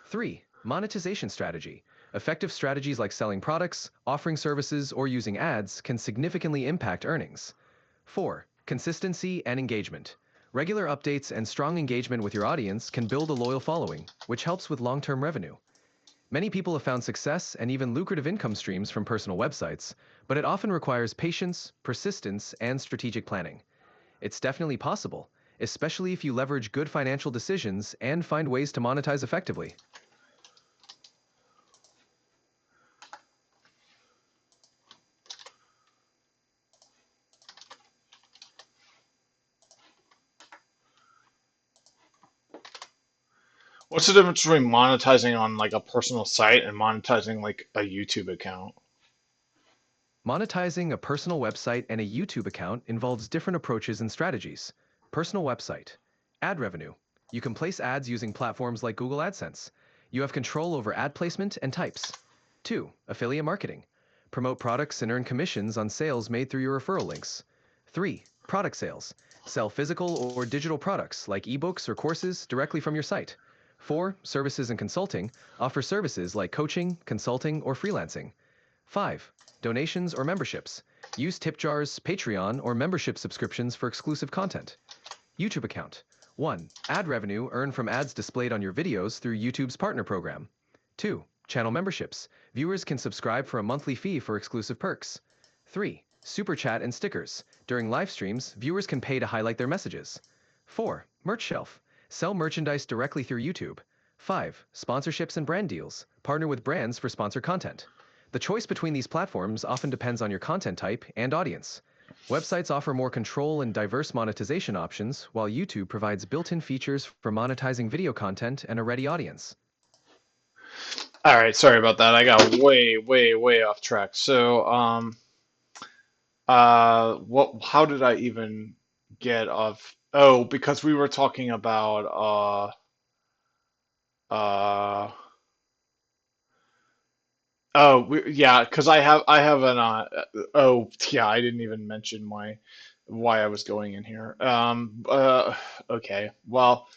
3. Monetization strategy. Effective strategies like selling products, offering services, or using ads can significantly impact earnings. 4. Consistency and engagement. Regular updates and strong engagement with your audience can build a loyal following, which helps with long-term revenue. Many people have found success and even lucrative income streams from personal websites, but it often requires patience, persistence, and strategic planning. It's definitely possible, especially if you leverage good financial decisions and find ways to monetize effectively. What's the difference between monetizing on like a personal site and monetizing like a YouTube account? Monetizing a personal website and a YouTube account involves different approaches and strategies. Personal website. Ad revenue. You can place ads using platforms like Google AdSense. You have control over ad placement and types. 2. Affiliate marketing. Promote products and earn commissions on sales made through your referral links. 3. Product sales. Sell physical or digital products like ebooks or courses directly from your site. 4. Services and consulting. Offer services like coaching, consulting, or freelancing. 5. Donations or memberships. Use tip jars, Patreon, or membership subscriptions for exclusive content. YouTube account. 1. Ad revenue earned from ads displayed on your videos through YouTube's partner program. 2. Channel memberships. Viewers can subscribe for a monthly fee for exclusive perks. 3. Super chat and stickers. During live streams, viewers can pay to highlight their messages. 4. Merch shelf. Sell merchandise directly through YouTube. 5. Sponsorships and brand deals. Partner with brands for sponsored content. The choice between these platforms often depends on your content type and audience. Websites offer more control and diverse monetization options, while YouTube provides built-in features for monetizing video content and a ready audience. All right, sorry about that. I got way off track. What? How did I even get off? Oh, because we were talking about uh. Oh, yeah, because I have an oh yeah, I didn't even mention my why I was going in here. Okay, well,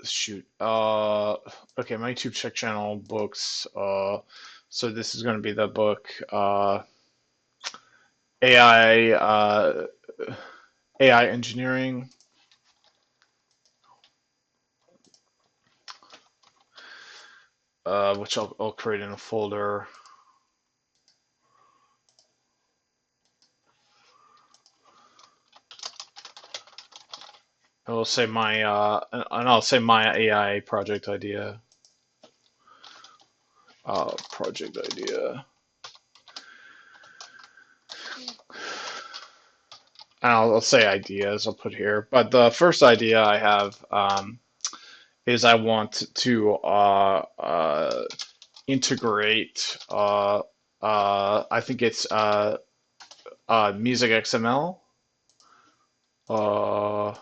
shoot. Okay, my YouTube check channel books. So this is going to be the book AI AI engineering, which I'll create in a folder. I will say my and I'll say my AI project idea. Project idea. And I'll say ideas I'll put here. But the first idea I have is I want to integrate. I think it's music XML. Uh,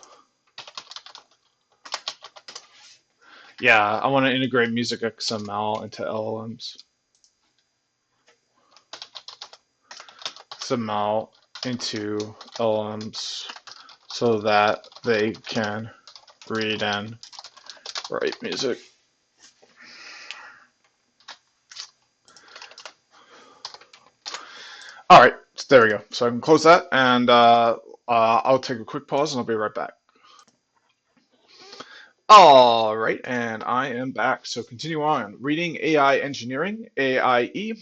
yeah, I want to integrate music XML into LLMs. XML into LLMs so that they can read and write music. All right, there we go. So I can close that, and I'll take a quick pause, and I'll be right back. All right, and I am back. So continue on reading AI engineering, AIE,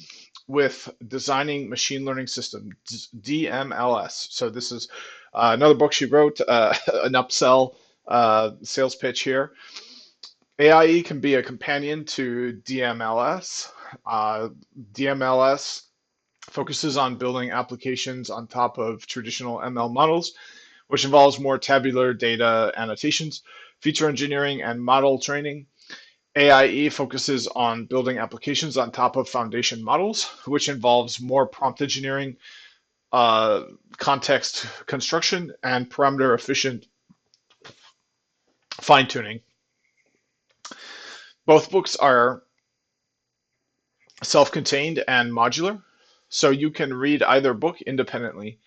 with designing machine learning systems, DMLS. So this is another book she wrote, an upsell sales pitch here. AIE can be a companion to DMLS. DMLS focuses on building applications on top of traditional ML models, which involves more tabular data annotations, feature engineering, and model training. AIE focuses on building applications on top of foundation models, which involves more prompt engineering, uh, context construction, and parameter efficient fine tuning. Both books are self contained and modular, so you can read either book independently.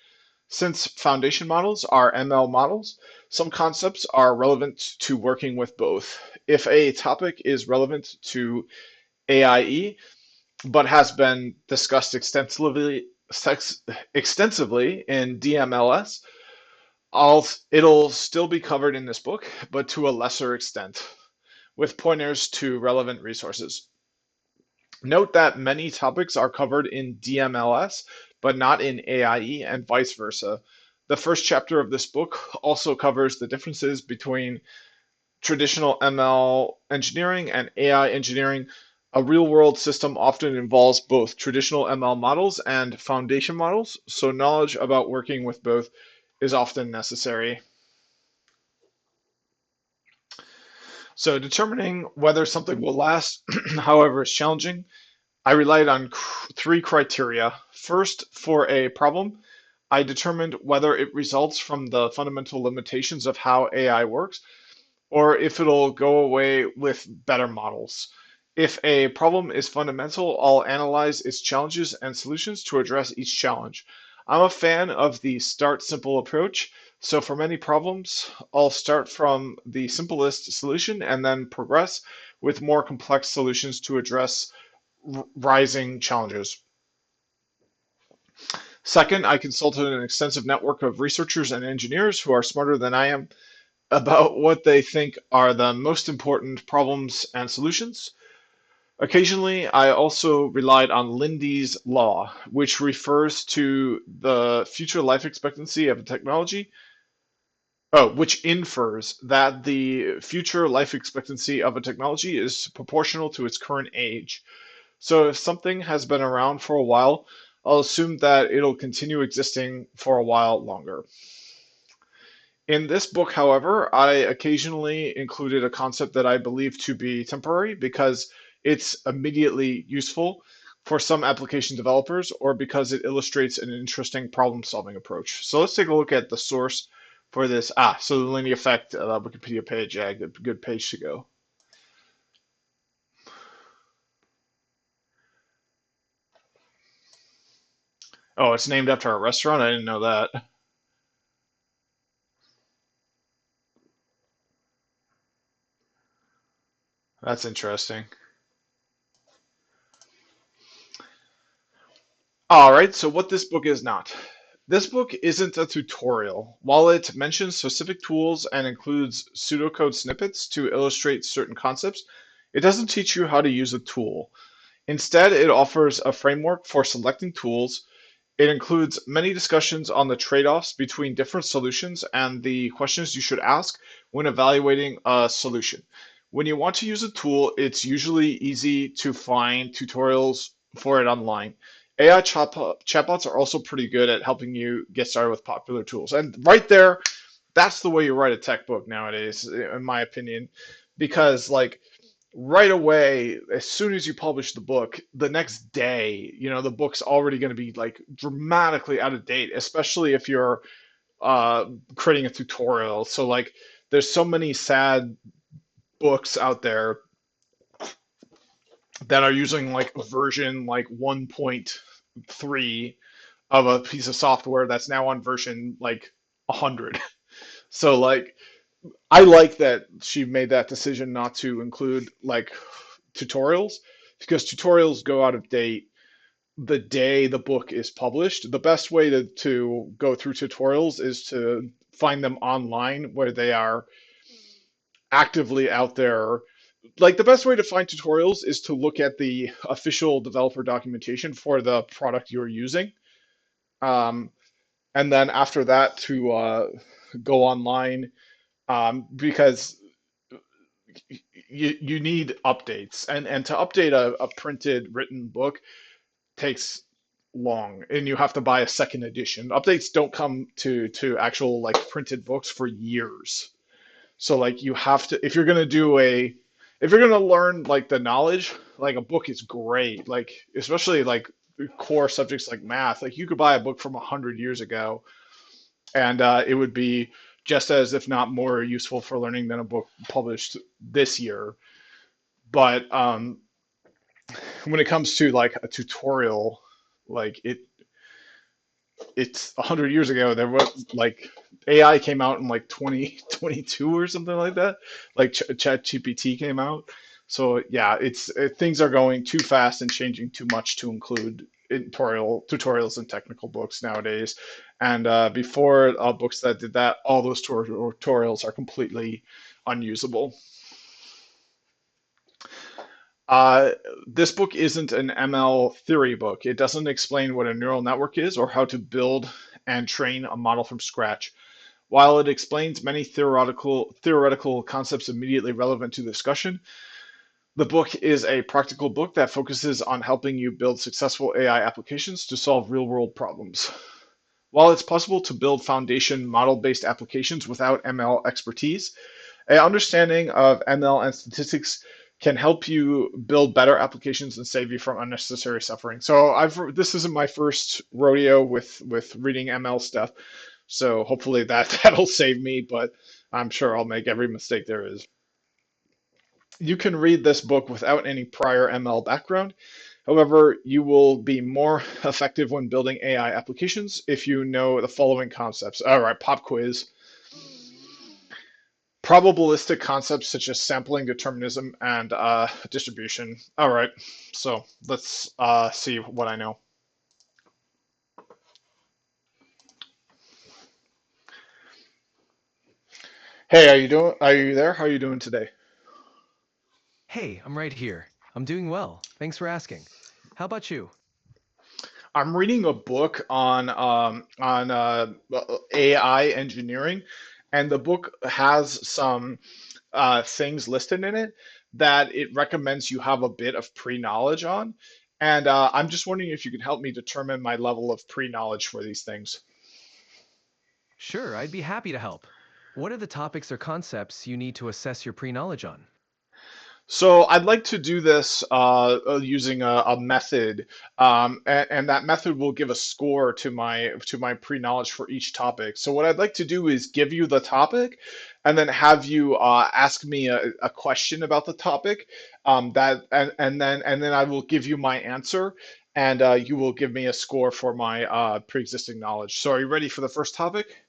Since foundation models are ML models, some concepts are relevant to working with both. If a topic is relevant to AIE but has been discussed extensively in DMLS, it'll still be covered in this book, but to a lesser extent, with pointers to relevant resources. Note that many topics are covered in DMLS, but not in AIE, and vice versa. The first chapter of this book also covers the differences between traditional ML engineering and AI engineering. A real world system often involves both traditional ML models and foundation models, so knowledge about working with both is often necessary. So determining whether something will last, however, is challenging. I relied on three criteria. First, for a problem, I determined whether it results from the fundamental limitations of how AI works, or if it'll go away with better models. If a problem is fundamental, I'll analyze its challenges and solutions to address each challenge. I'm a fan of the start simple approach, so for many problems, I'll start from the simplest solution and then progress with more complex solutions to address rising challenges. Second, I consulted an extensive network of researchers and engineers who are smarter than I am about what they think are the most important problems and solutions. Occasionally, I also relied on Lindy's law, which refers to the future life expectancy of a technology, which infers that the future life expectancy of a technology is proportional to its current age. So if something has been around for a while, I'll assume that it'll continue existing for a while longer. In this book, however, I occasionally included a concept that I believe to be temporary because it's immediately useful for some application developers or because it illustrates an interesting problem-solving approach. So let's take a look at the source for this. So the linear effect Wikipedia page, yeah, good page to go. Oh, it's named after a restaurant? I didn't know that. That's interesting. All right, so what this book is not. This book isn't a tutorial. While it mentions specific tools and includes pseudocode snippets to illustrate certain concepts, it doesn't teach you how to use a tool. Instead, it offers a framework for selecting tools. It includes many discussions on the trade-offs between different solutions and the questions you should ask when evaluating a solution. When you want to use a tool, it's usually easy to find tutorials for it online. AI chatbots are also pretty good at helping you get started with popular tools. And right there, that's the way you write a tech book nowadays, in my opinion, because like right away, as soon as you publish the book, the next day, the book's already going to be like dramatically out of date, especially if you're creating a tutorial. So like, there's so many sad books out there that are using like version like 1.3 of a piece of software that's now on version like 100. So like, I like that she made that decision not to include like tutorials because tutorials go out of date the day the book is published. The best way to go through tutorials is to find them online where they are actively out there. Like the best way to find tutorials is to look at the official developer documentation for the product you're using. Um, and then after that to go online because you need updates and to update a printed written book takes long and you have to buy a second edition. Updates don't come to actual like printed books for years. So like you have to if you're gonna learn like the knowledge, like a book is great. Like especially like core subjects like math. Like you could buy a book from 100 years ago and it would be just as if not more useful for learning than a book published this year. But when it comes to like a tutorial, like it's 100 years ago. There was like AI came out in like 2022 or something like that. Like Chat GPT came out. So yeah, things are going too fast and changing too much to include tutorials and technical books nowadays. And before books that did that, all those tutorials are completely unusable. Uh, this book isn't an ML theory book. It doesn't explain what a neural network is or how to build and train a model from scratch. While it explains many theoretical concepts immediately relevant to the discussion, the book is a practical book that focuses on helping you build successful AI applications to solve real-world problems. While it's possible to build foundation model-based applications without ML expertise, An understanding of ML and statistics can help you build better applications and save you from unnecessary suffering. So this isn't my first rodeo with reading ML stuff. So hopefully that'll save me, but I'm sure I'll make every mistake there is. You can read this book without any prior ML background. However, you will be more effective when building AI applications if you know the following concepts. All right, pop quiz. Probabilistic concepts such as sampling, determinism, and distribution. All right, so let's see what I know. Hey, are you there? How are you doing today? Hey, I'm right here. I'm doing well. Thanks for asking. How about you? I'm reading a book on AI engineering, and the book has some things listed in it that it recommends you have a bit of pre-knowledge on. And I'm just wondering if you could help me determine my level of pre-knowledge for these things. Sure, I'd be happy to help. What are the topics or concepts you need to assess your pre-knowledge on? So I'd like to do this using a method, and that method will give a score to my pre-knowledge for each topic. So what I'd like to do is give you the topic, and then have you ask me a question about the topic, and then I will give you my answer, and you will give me a score for my pre-existing knowledge. So are you ready for the first topic?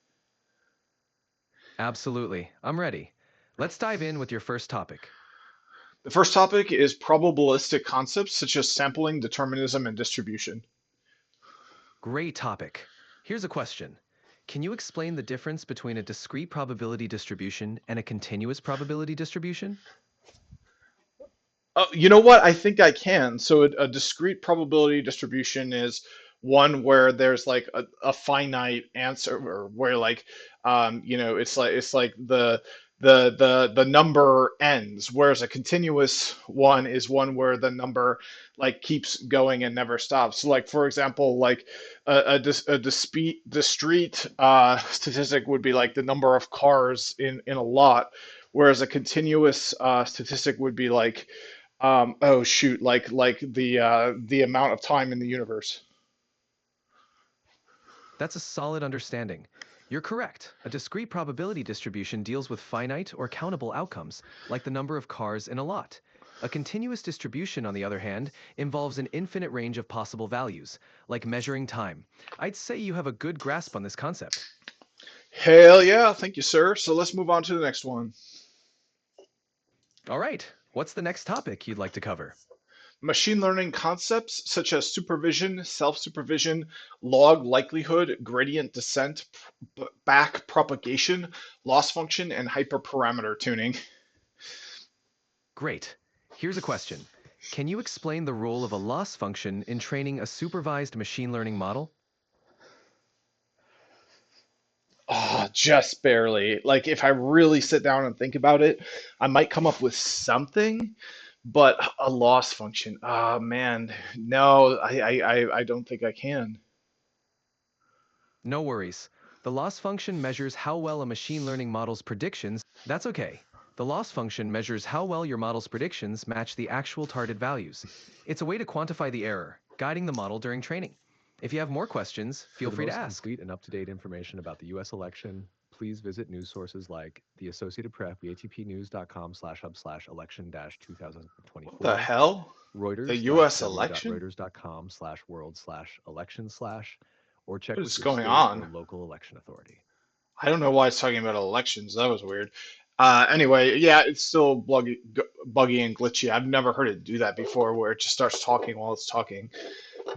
Absolutely. I'm ready. Let's dive in with your first topic. The first topic is probabilistic concepts such as sampling, determinism, and distribution. Great topic. Here's a question. Can you explain the difference between a discrete probability distribution and a continuous probability distribution? You know what? I think I can. So a discrete probability distribution is one where there's like a finite answer, or where like it's like the number ends, whereas a continuous one is one where the number like keeps going and never stops. So like for example, like discrete statistic would be like the number of cars in a lot, whereas a continuous statistic would be like oh shoot, like the amount of time in the universe. That's a solid understanding. You're correct. A discrete probability distribution deals with finite or countable outcomes, like the number of cars in a lot. A continuous distribution, on the other hand, involves an infinite range of possible values, like measuring time. I'd say you have a good grasp on this concept. Hell yeah, thank you, sir. So let's move on to the next one. All right, what's the next topic you'd like to cover? Machine learning concepts such as supervision, self-supervision, log likelihood, gradient descent, back propagation, loss function, and hyperparameter tuning. Great. Here's a question. Can you explain the role of a loss function in training a supervised machine learning model? Oh, just barely. Like if I really sit down and think about it, I might come up with something, but a loss function. Oh man, no, I don't think I can. No worries. The loss function measures how well a machine learning model's predictions. That's okay. The loss function measures how well your model's predictions match the actual target values. It's a way to quantify the error, guiding the model during training. If you have more questions, For feel the free to most ask. complete and up-to-date information about the U.S. election, please visit news sources like the Associated Press, atpnews.com/hub/election-2024, What the hell? The Reuters like U.S. election? www.reuters.com/world/election/, or check What with is your going state or on? local election authority. I don't know why it's talking about elections. That was weird. Anyway, yeah, it's still buggy and glitchy. I've never heard it do that before, where it just starts talking while it's talking.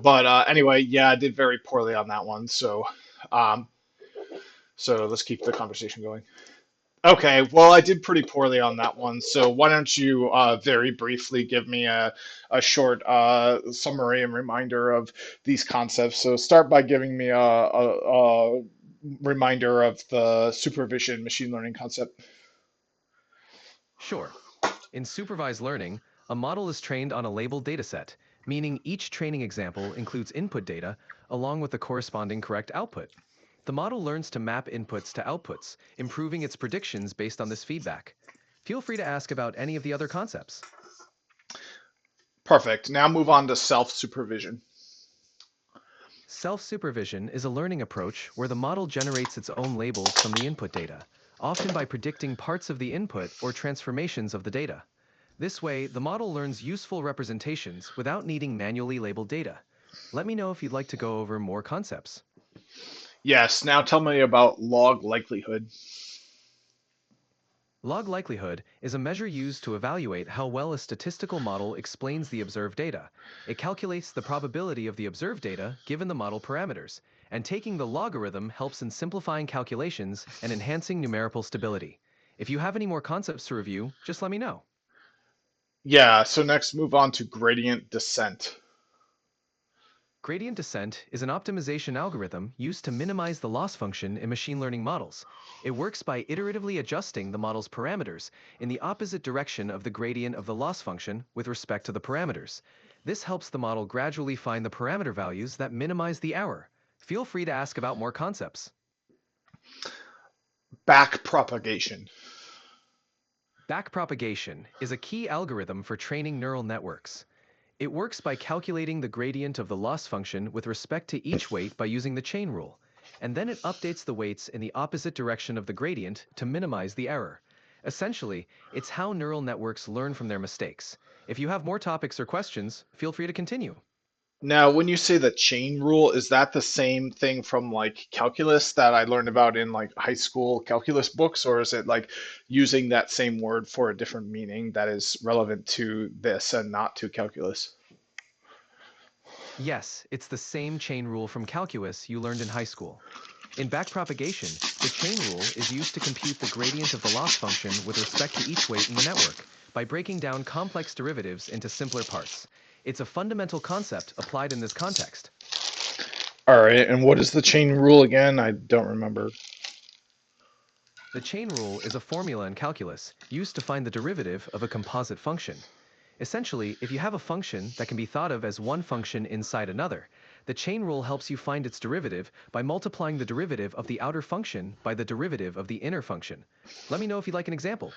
But anyway, yeah, I did very poorly on that one. Um, so let's keep the conversation going. Okay, well, I did pretty poorly on that one. So why don't you very briefly give me a short summary and reminder of these concepts? So start by giving me a reminder of the supervision machine learning concept. Sure. In supervised learning, a model is trained on a labeled dataset, meaning each training example includes input data along with the corresponding correct output. The model learns to map inputs to outputs, improving its predictions based on this feedback. Feel free to ask about any of the other concepts. Perfect. Now move on to self-supervision. Self-supervision is a learning approach where the model generates its own labels from the input data, often by predicting parts of the input or transformations of the data. This way, the model learns useful representations without needing manually labeled data. Let me know if you'd like to go over more concepts. Yes, now tell me about log likelihood. Log likelihood is a measure used to evaluate how well a statistical model explains the observed data. It calculates the probability of the observed data given the model parameters, and taking the logarithm helps in simplifying calculations and enhancing numerical stability. If you have any more concepts to review, just let me know. Yeah, so next move on to gradient descent. Gradient descent is an optimization algorithm used to minimize the loss function in machine learning models. It works by iteratively adjusting the model's parameters in the opposite direction of the gradient of the loss function with respect to the parameters. This helps the model gradually find the parameter values that minimize the error. Feel free to ask about more concepts. Backpropagation. Backpropagation is a key algorithm for training neural networks. It works by calculating the gradient of the loss function with respect to each weight by using the chain rule, and then it updates the weights in the opposite direction of the gradient to minimize the error. Essentially, it's how neural networks learn from their mistakes. If you have more topics or questions, feel free to continue. Now, when you say the chain rule, is that the same thing from like calculus that I learned about in like high school calculus books, or is it like using that same word for a different meaning that is relevant to this and not to calculus? Yes, it's the same chain rule from calculus you learned in high school. In backpropagation, the chain rule is used to compute the gradient of the loss function with respect to each weight in the network by breaking down complex derivatives into simpler parts. It's a fundamental concept applied in this context. All right, and what is the chain rule again? I don't remember. The chain rule is a formula in calculus used to find the derivative of a composite function. Essentially, if you have a function that can be thought of as one function inside another, the chain rule helps you find its derivative by multiplying the derivative of the outer function by the derivative of the inner function. Let me know if you'd like an example.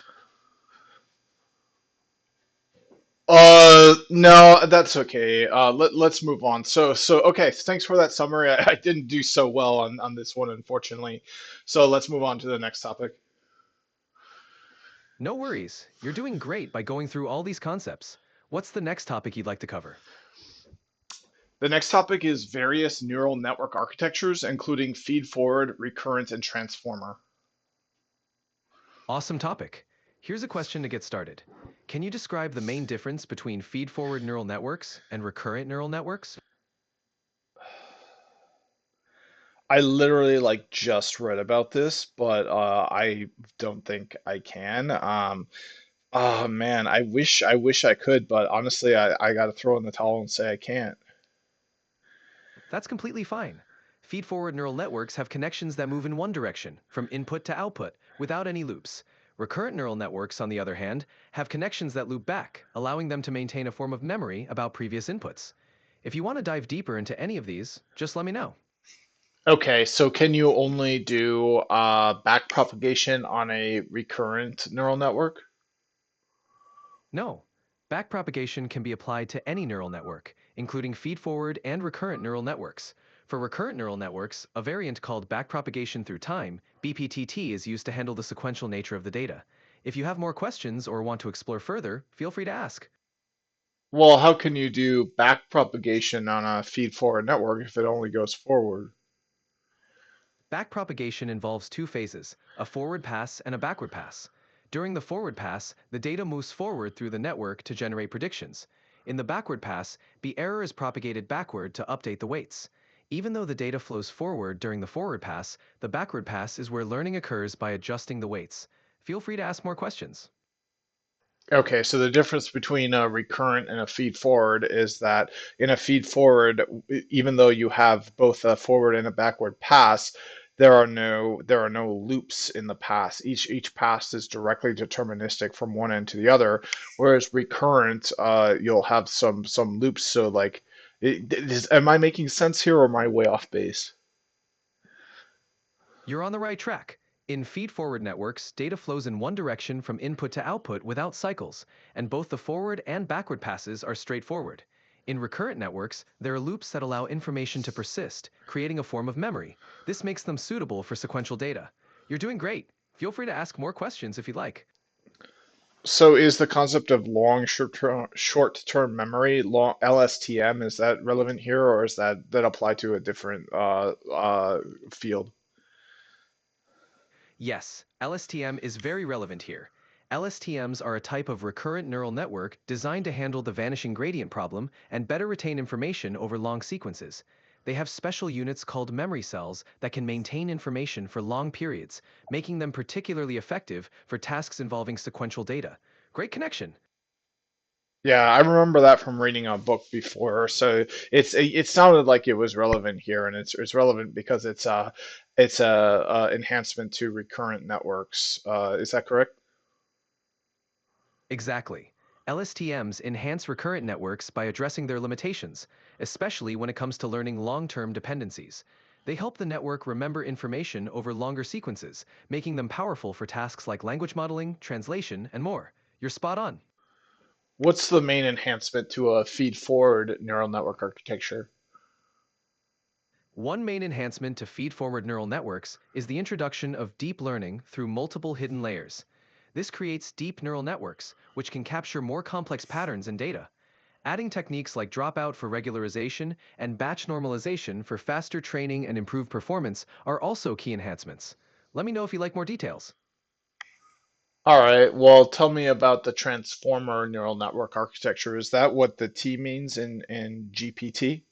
No, that's okay. Let's move on. Okay, thanks for that summary. I didn't do so well on this one, unfortunately. So let's move on to the next topic. No worries, you're doing great by going through all these concepts. What's the next topic you'd like to cover? The next topic is various neural network architectures, including feed-forward, recurrent, and transformer. Awesome topic. Here's a question to get started. Can you describe the main difference between feed-forward neural networks and recurrent neural networks? I literally like just read about this, but I don't think I can. Oh man, I wish I could, but honestly, I gotta throw in the towel and say I can't. That's completely fine. Feed-forward neural networks have connections that move in one direction, from input to output, without any loops. Recurrent neural networks, on the other hand, have connections that loop back, allowing them to maintain a form of memory about previous inputs. If you want to dive deeper into any of these, just let me know. Okay, so can you only do backpropagation on a recurrent neural network? No. Backpropagation can be applied to any neural network, including feed-forward and recurrent neural networks. For recurrent neural networks, a variant called backpropagation through time, BPTT, is used to handle the sequential nature of the data. If you have more questions or want to explore further, feel free to ask. Well, how can you do backpropagation on a feed-forward network if it only goes forward? Backpropagation involves two phases, a forward pass and a backward pass. During the forward pass, the data moves forward through the network to generate predictions. In the backward pass, the error is propagated backward to update the weights. Even though the data flows forward during the forward pass, the backward pass is where learning occurs by adjusting the weights. Feel free to ask more questions. Okay, so the difference between a recurrent and a feed forward is that in a feed forward, even though you have both a forward and a backward pass, there are no loops in the pass. Each pass is directly deterministic from one end to the other, whereas recurrent, you'll have some loops. So like, am I making sense here or am I way off base? You're on the right track. In feed-forward networks, data flows in one direction from input to output without cycles, and both the forward and backward passes are straightforward. In recurrent networks, there are loops that allow information to persist, creating a form of memory. This makes them suitable for sequential data. You're doing great. Feel free to ask more questions if you'd like. So is the concept of long short-term memory, long LSTM, is that relevant here, or is that apply to a different field? Yes, LSTM is very relevant here. LSTMs are a type of recurrent neural network designed to handle the vanishing gradient problem and better retain information over long sequences. They have special units called memory cells that can maintain information for long periods, making them particularly effective for tasks involving sequential data. Great connection. Yeah, I remember that from reading a book before. So it sounded like it was relevant here, and it's relevant because it's a enhancement to recurrent networks. Is that correct? Exactly. LSTMs enhance recurrent networks by addressing their limitations, especially when it comes to learning long-term dependencies. They help the network remember information over longer sequences, making them powerful for tasks like language modeling, translation, and more. You're spot on. What's the main enhancement to a feed-forward neural network architecture? One main enhancement to feed-forward neural networks is the introduction of deep learning through multiple hidden layers. This creates deep neural networks, which can capture more complex patterns and data. Adding techniques like dropout for regularization and batch normalization for faster training and improved performance are also key enhancements. Let me know if you like more details. All right, well, tell me about the transformer neural network architecture. Is that what the T means in GPT?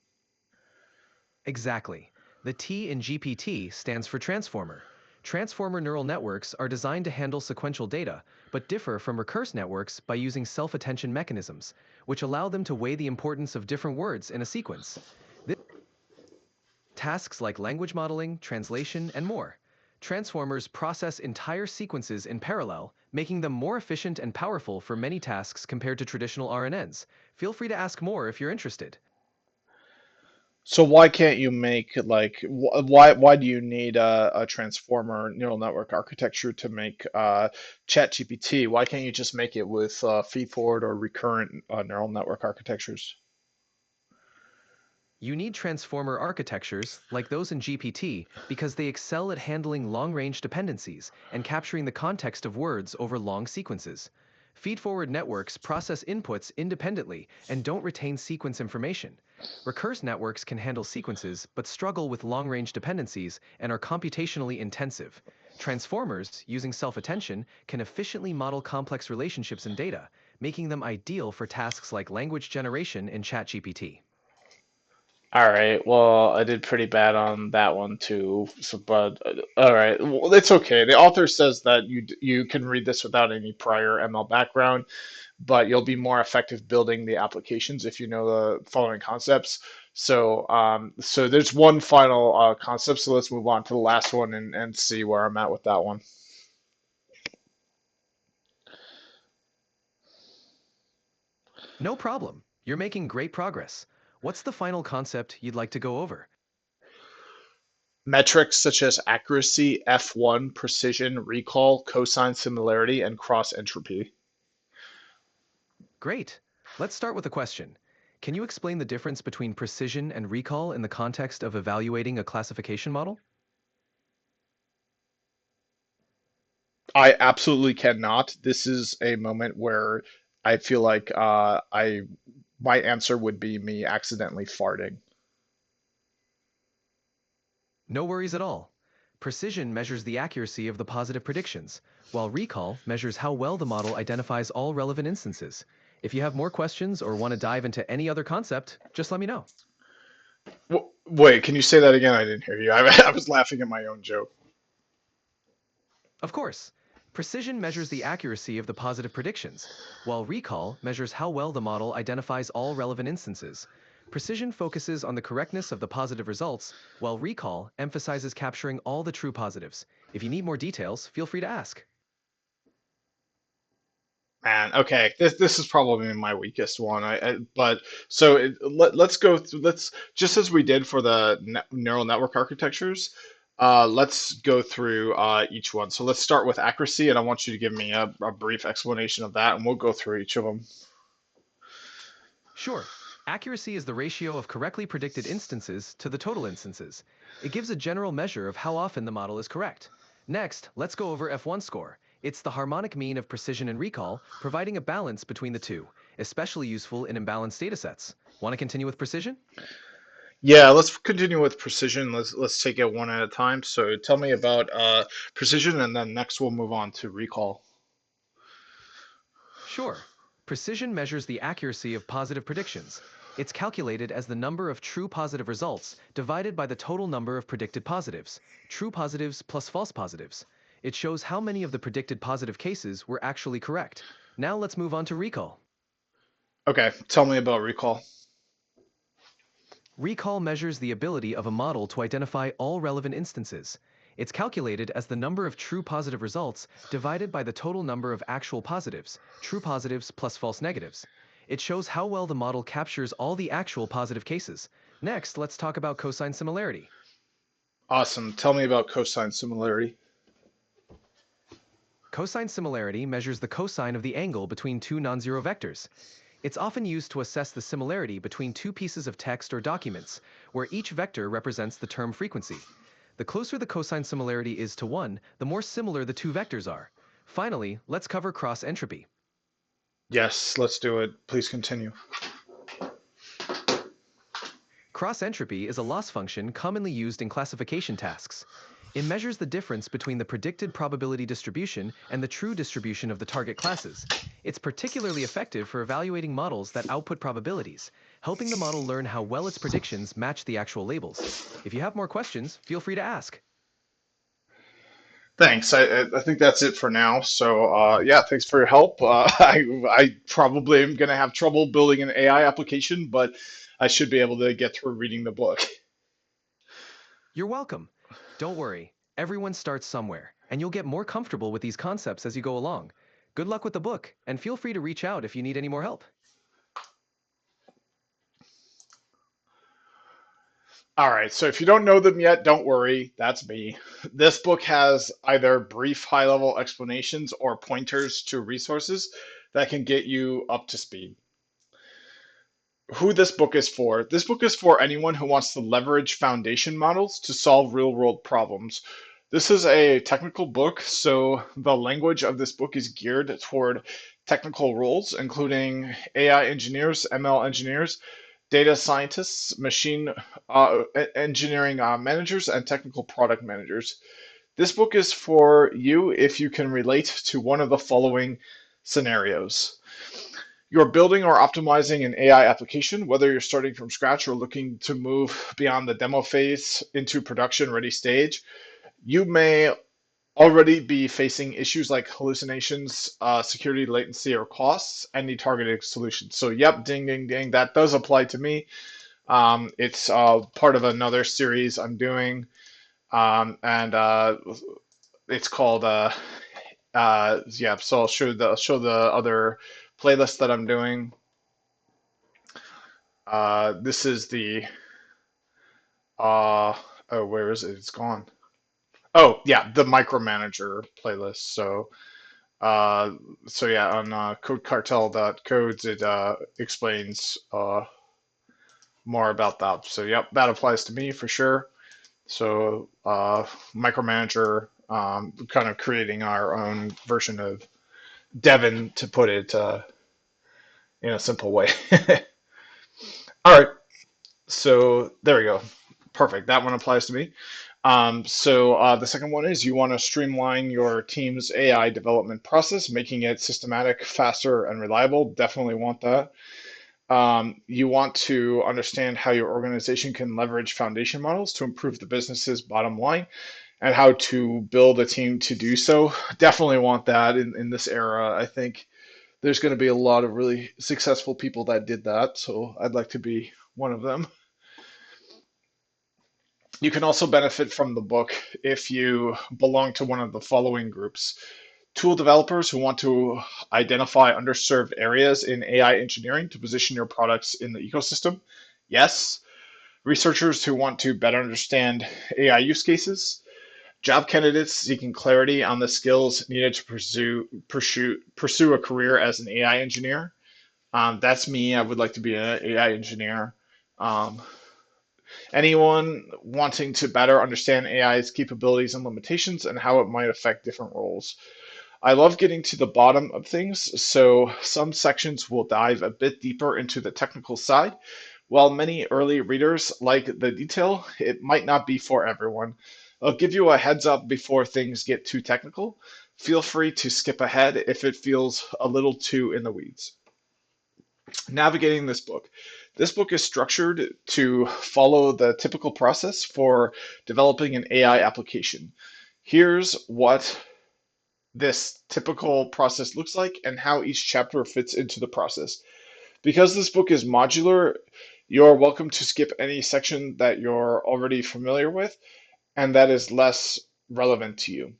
Exactly. The T in GPT stands for transformer. Transformer neural networks are designed to handle sequential data, but differ from recurse networks by using self-attention mechanisms, which allow them to weigh the importance of different words in a sequence. Tasks like language modeling, translation, and more. Transformers process entire sequences in parallel, making them more efficient and powerful for many tasks compared to traditional RNNs. Feel free to ask more if you're interested. So why can't you make like why do you need a transformer neural network architecture to make ChatGPT? Why can't you just make it with feedforward or recurrent neural network architectures? You need transformer architectures, like those in GPT, because they excel at handling long-range dependencies and capturing the context of words over long sequences. Feed-forward networks process inputs independently and don't retain sequence information. Recurse networks can handle sequences but struggle with long-range dependencies and are computationally intensive. Transformers, using self-attention, can efficiently model complex relationships in data, making them ideal for tasks like language generation in ChatGPT. All right, well, I did pretty bad on that one too. So, but all right, well, it's okay. The author says that you can read this without any prior ML background, but you'll be more effective building the applications if you know the following concepts. So there's one final concept. So let's move on to the last one and see where I'm at with that one. No problem. You're making great progress. What's the final concept you'd like to go over? Metrics such as accuracy, F1, precision, recall, cosine similarity, and cross entropy. Great. Let's start with a question. Can you explain the difference between precision and recall in the context of evaluating a classification model? I absolutely cannot. This is a moment where I feel like I my answer would be me accidentally farting. No worries at all. Precision measures the accuracy of the positive predictions, while recall measures how well the model identifies all relevant instances. If you have more questions or want to dive into any other concept, just let me know. Wait, can you say that again? I didn't hear you. I was laughing at my own joke. Of course, precision measures the accuracy of the positive predictions, while recall measures how well the model identifies all relevant instances. Precision focuses on the correctness of the positive results, while recall emphasizes capturing all the true positives. If you need more details, feel free to ask. Man, okay, this is probably my weakest one. But let's go through let's just as we did for the neural network architectures. Let's go through each one. So let's start with accuracy, and I want you to give me a brief explanation of that, and we'll go through each of them. Sure. Accuracy is the ratio of correctly predicted instances to the total instances. It gives a general measure of how often the model is correct. Next, let's go over F1 score. It's the harmonic mean of precision and recall, providing a balance between the two, especially useful in imbalanced datasets. Want to continue with precision? Yeah, let's continue with precision. Let's take it one at a time. So tell me about precision, and then next we'll move on to recall. Sure. Precision measures the accuracy of positive predictions. It's calculated as the number of true positive results divided by the total number of predicted positives, true positives plus false positives. It shows how many of the predicted positive cases were actually correct. Now let's move on to recall. Okay, tell me about recall. Recall measures the ability of a model to identify all relevant instances. It's calculated as the number of true positive results divided by the total number of actual positives, true positives plus false negatives. It shows how well the model captures all the actual positive cases. Next, let's talk about cosine similarity. Awesome. Tell me about cosine similarity. Cosine similarity measures the cosine of the angle between two non-zero vectors. It's often used to assess the similarity between two pieces of text or documents, where each vector represents the term frequency. The closer the cosine similarity is to 1, the more similar the two vectors are. Finally, let's cover cross entropy. Yes, let's do it. Please continue. Cross entropy is a loss function commonly used in classification tasks. It measures the difference between the predicted probability distribution and the true distribution of the target classes. It's particularly effective for evaluating models that output probabilities, helping the model learn how well its predictions match the actual labels. If you have more questions, feel free to ask. Thanks. I think that's it for now. So yeah, thanks for your help. I probably am going to have trouble building an AI application, but I should be able to get through reading the book. You're welcome. Don't worry, everyone starts somewhere, and you'll get more comfortable with these concepts as you go along. Good luck with the book, and feel free to reach out if you need any more help. All right, so if you don't know them yet, don't worry, that's me. This book has either brief high-level explanations or pointers to resources that can get you up to speed. Who this book is for. This book is for anyone who wants to leverage foundation models to solve real-world problems. This is a technical book, so the language of this book is geared toward technical roles, including AI engineers, ML engineers, data scientists, machine engineering managers, and technical product managers. This book is for you if you can relate to one of the following scenarios. You're building or optimizing an AI application, whether you're starting from scratch or looking to move beyond the demo phase into production ready stage. You may already be facing issues like hallucinations, security, latency, or costs, and need targeted solutions. So, yep, ding, ding, ding, that does apply to me. It's part of another series I'm doing, and it's called yeah. So I'll show the other playlist that I'm doing. This is the oh, where is it? It's gone. Oh yeah, the micromanager playlist. Uh, so yeah, on codecartel.codes, it explains more about that. So yep, that applies to me for sure. So micromanager, kind of creating our own version of Devon, to put it in a simple way. All right, so there we go. Perfect. That one applies to me. So the second one is you want to streamline your team's AI development process, making it systematic, faster, and reliable. Definitely want that. You want to understand how your organization can leverage foundation models to improve the business's bottom line and how to build a team to do so. Definitely want that in this era. I think there's going to be a lot of really successful people that did that, so I'd like to be one of them. You can also benefit from the book if you belong to one of the following groups: tool developers who want to identify underserved areas in AI engineering to position your products in the ecosystem. Yes. Researchers who want to better understand AI use cases. Job candidates seeking clarity on the skills needed to pursue a career as an AI engineer. That's me. I would like to be an AI engineer. Um, Anyone wanting to better understand AI's capabilities and limitations and how it might affect different roles. I love getting to the bottom of things, so some sections will dive a bit deeper into the technical side. While many early readers like the detail, it might not be for everyone. I'll give you a heads up before things get too technical. Feel free to skip ahead if it feels a little too in the weeds. Navigating this book. This book is structured to follow the typical process for developing an AI application. Here's what this typical process looks like and how each chapter fits into the process. Because this book is modular, you're welcome to skip any section that you're already familiar with and that is less relevant to you.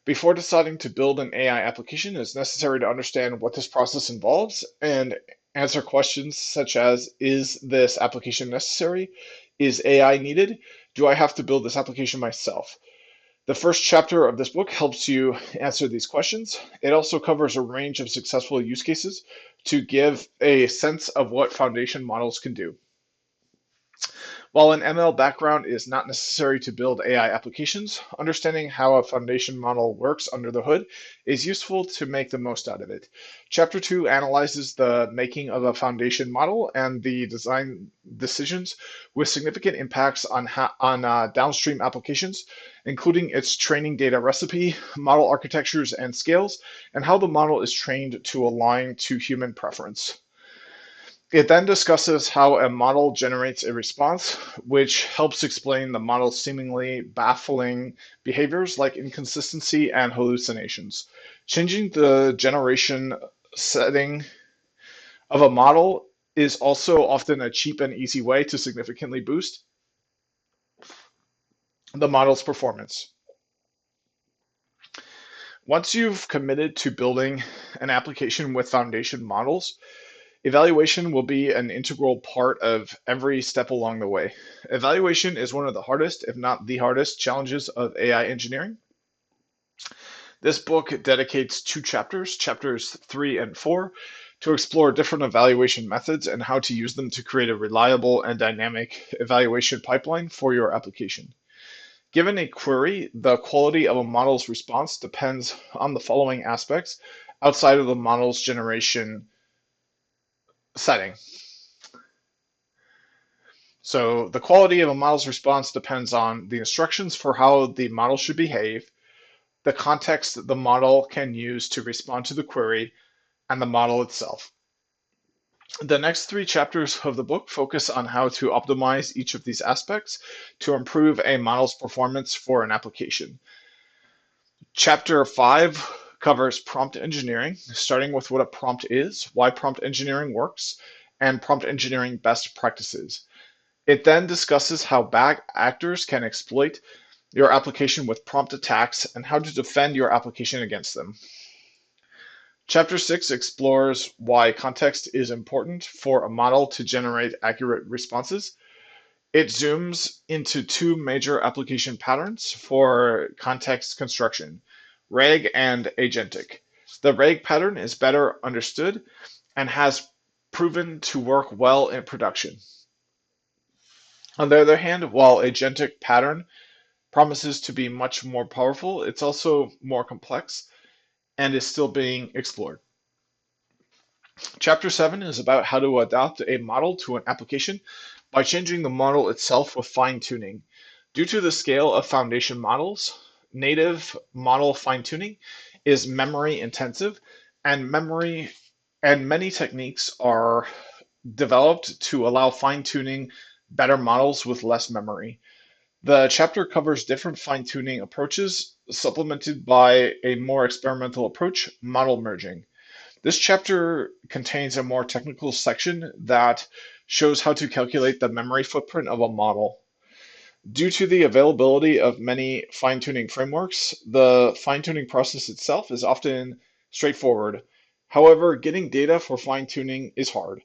Before deciding to build an AI application, it's necessary to understand what this process involves and answer questions such as, is this application necessary? Is AI needed? Do I have to build this application myself? The first chapter of this book helps you answer these questions. It also covers a range of successful use cases to give a sense of what foundation models can do. While an ML background is not necessary to build AI applications, understanding how a foundation model works under the hood is useful to make the most out of it. Chapter 2 analyzes the making of a foundation model and the design decisions with significant impacts on downstream applications, including its training data recipe, model architectures and scales, and how the model is trained to align to human preference. It then discusses how a model generates a response, which helps explain the model's seemingly baffling behaviors like inconsistency and hallucinations. Changing the generation setting of a model is also often a cheap and easy way to significantly boost the model's performance. Once you've committed to building an application with foundation models, evaluation will be an integral part of every step along the way. Evaluation is one of the hardest, if not the hardest, challenges of AI engineering. This book dedicates 2 chapters, chapters 3 and 4, to explore different evaluation methods and how to use them to create a reliable and dynamic evaluation pipeline for your application. Given a query, the quality of a model's response depends on the following aspects outside of the model's generation setting. So the quality of a model's response depends on the instructions for how the model should behave, the context that the model can use to respond to the query, and the model itself. The next 3 chapters of the book focus on how to optimize each of these aspects to improve a model's performance for an application. Chapter 5 covers prompt engineering, starting with what a prompt is, why prompt engineering works, and prompt engineering best practices. It then discusses how bad actors can exploit your application with prompt attacks and how to defend your application against them. Chapter 6 explores why context is important for a model to generate accurate responses. It zooms into 2 major application patterns for context construction, RAG and agentic. The RAG pattern is better understood and has proven to work well in production. On the other hand, while agentic pattern promises to be much more powerful, it's also more complex and is still being explored. Chapter 7 is about how to adapt a model to an application by changing the model itself with fine-tuning. Due to the scale of foundation models, native model fine-tuning is memory intensive and many techniques are developed to allow fine-tuning better models with less memory. The chapter covers different fine-tuning approaches, supplemented by a more experimental approach, model merging. This chapter contains a more technical section that shows how to calculate the memory footprint of a model. Due to the availability of many fine-tuning frameworks, the fine-tuning process itself is often straightforward. However, getting data for fine-tuning is hard.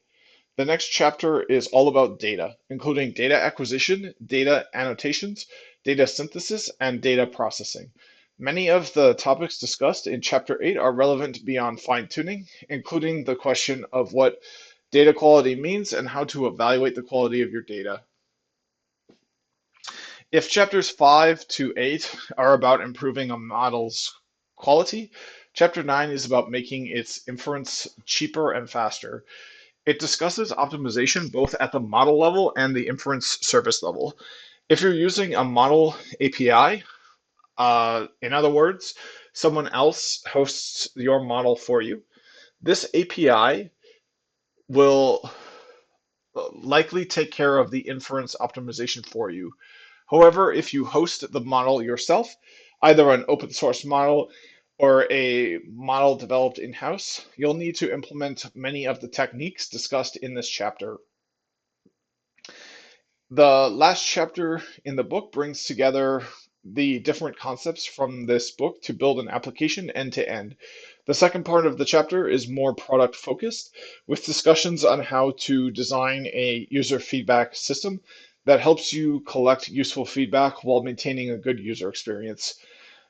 The next chapter is all about data, including data acquisition, data annotations, data synthesis, and data processing. Many of the topics discussed in Chapter 8 are relevant beyond fine-tuning, including the question of what data quality means and how to evaluate the quality of your data. If chapters 5 to 8 are about improving a model's quality, chapter 9 is about making its inference cheaper and faster. It discusses optimization both at the model level and the inference service level. If you're using a model API, in other words, someone else hosts your model for you, this API will likely take care of the inference optimization for you. However, if you host the model yourself, either an open source model or a model developed in-house, you'll need to implement many of the techniques discussed in this chapter. The last chapter in the book brings together the different concepts from this book to build an application end to end. The second part of the chapter is more product focused, with discussions on how to design a user feedback system that helps you collect useful feedback while maintaining a good user experience.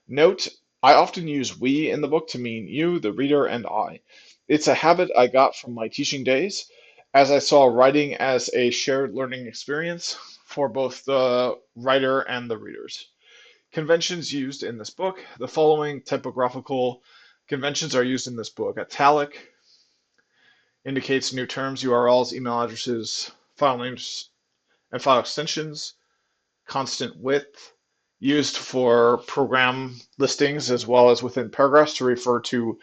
Note, I often use we in the book to mean you, the reader, and I. It's a habit I got from my teaching days, as I saw writing as a shared learning experience for both the writer and the readers. Conventions used in this book. The following typographical conventions are used in this book. Italic indicates new terms, URLs, email addresses, file names, and file extensions. Constant width, used for program listings as well as within paragraphs to refer to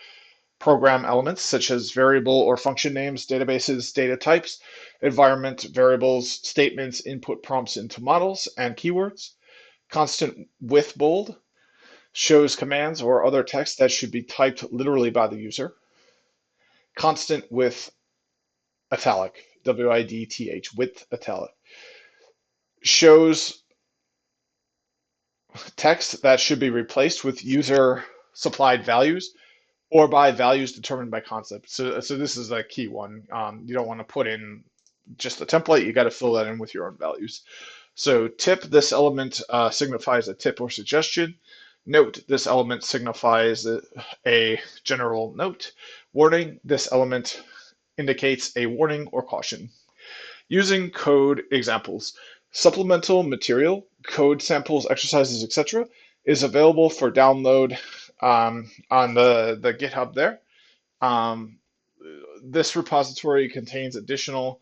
program elements such as variable or function names, databases, data types, environment variables, statements, input prompts into models, and keywords. Constant with bold shows commands or other text that should be typed literally by the user. Constant with italic, width, with italic, shows text that should be replaced with user supplied values or by values determined by concept. So this is a key one. You don't want to put in just a template. You got to fill that in with your own values. So tip, this element signifies a tip or suggestion. Note, this element signifies a general note. Warning, this element indicates a warning or caution. Using code examples. Supplemental material, code samples, exercises, etc. is available for download on the GitHub there. Um, this repository contains additional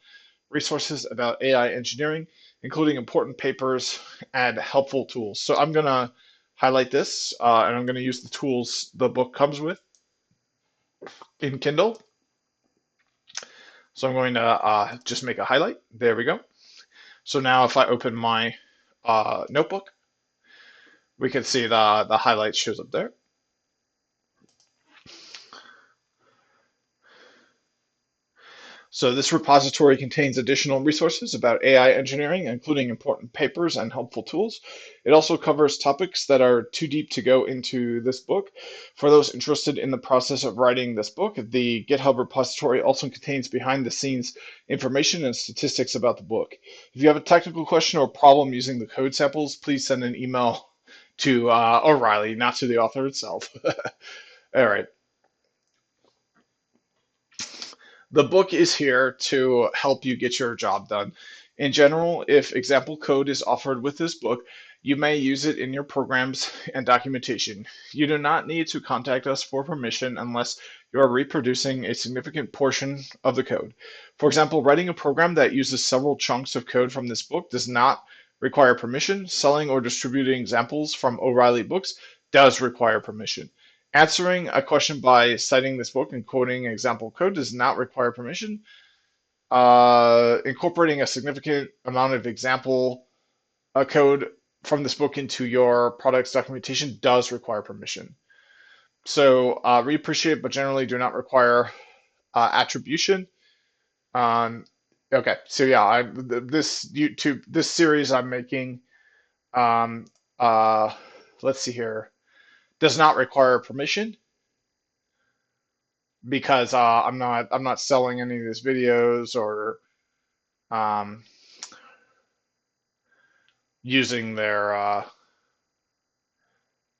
resources about AI engineering, including important papers and helpful tools. So I'm going to highlight this and I'm going to use the tools the book comes with in Kindle. So I'm going to just make a highlight. There we go. So now if I open my notebook, we can see the highlight shows up there. So this repository contains additional resources about AI engineering, including important papers and helpful tools. It also covers topics that are too deep to go into this book. For those interested in the process of writing this book, the GitHub repository also contains behind the scenes information and statistics about the book. If you have a technical question or problem using the code samples, please send an email to O'Reilly, not to the author itself. All right. The book is here to help you get your job done. In general, if example code is offered with this book, you may use it in your programs and documentation. You do not need to contact us for permission unless you are reproducing a significant portion of the code. For example, writing a program that uses several chunks of code from this book does not require permission. Selling or distributing examples from O'Reilly Books does require permission. Answering a question by citing this book and quoting example code does not require permission. Incorporating a significant amount of example code from this book into your product's documentation does require permission. So we appreciate, but generally do not require attribution. Okay, so yeah, this series I'm making, um, uh, let's see here, does not require permission because I'm not selling any of these videos or um, using their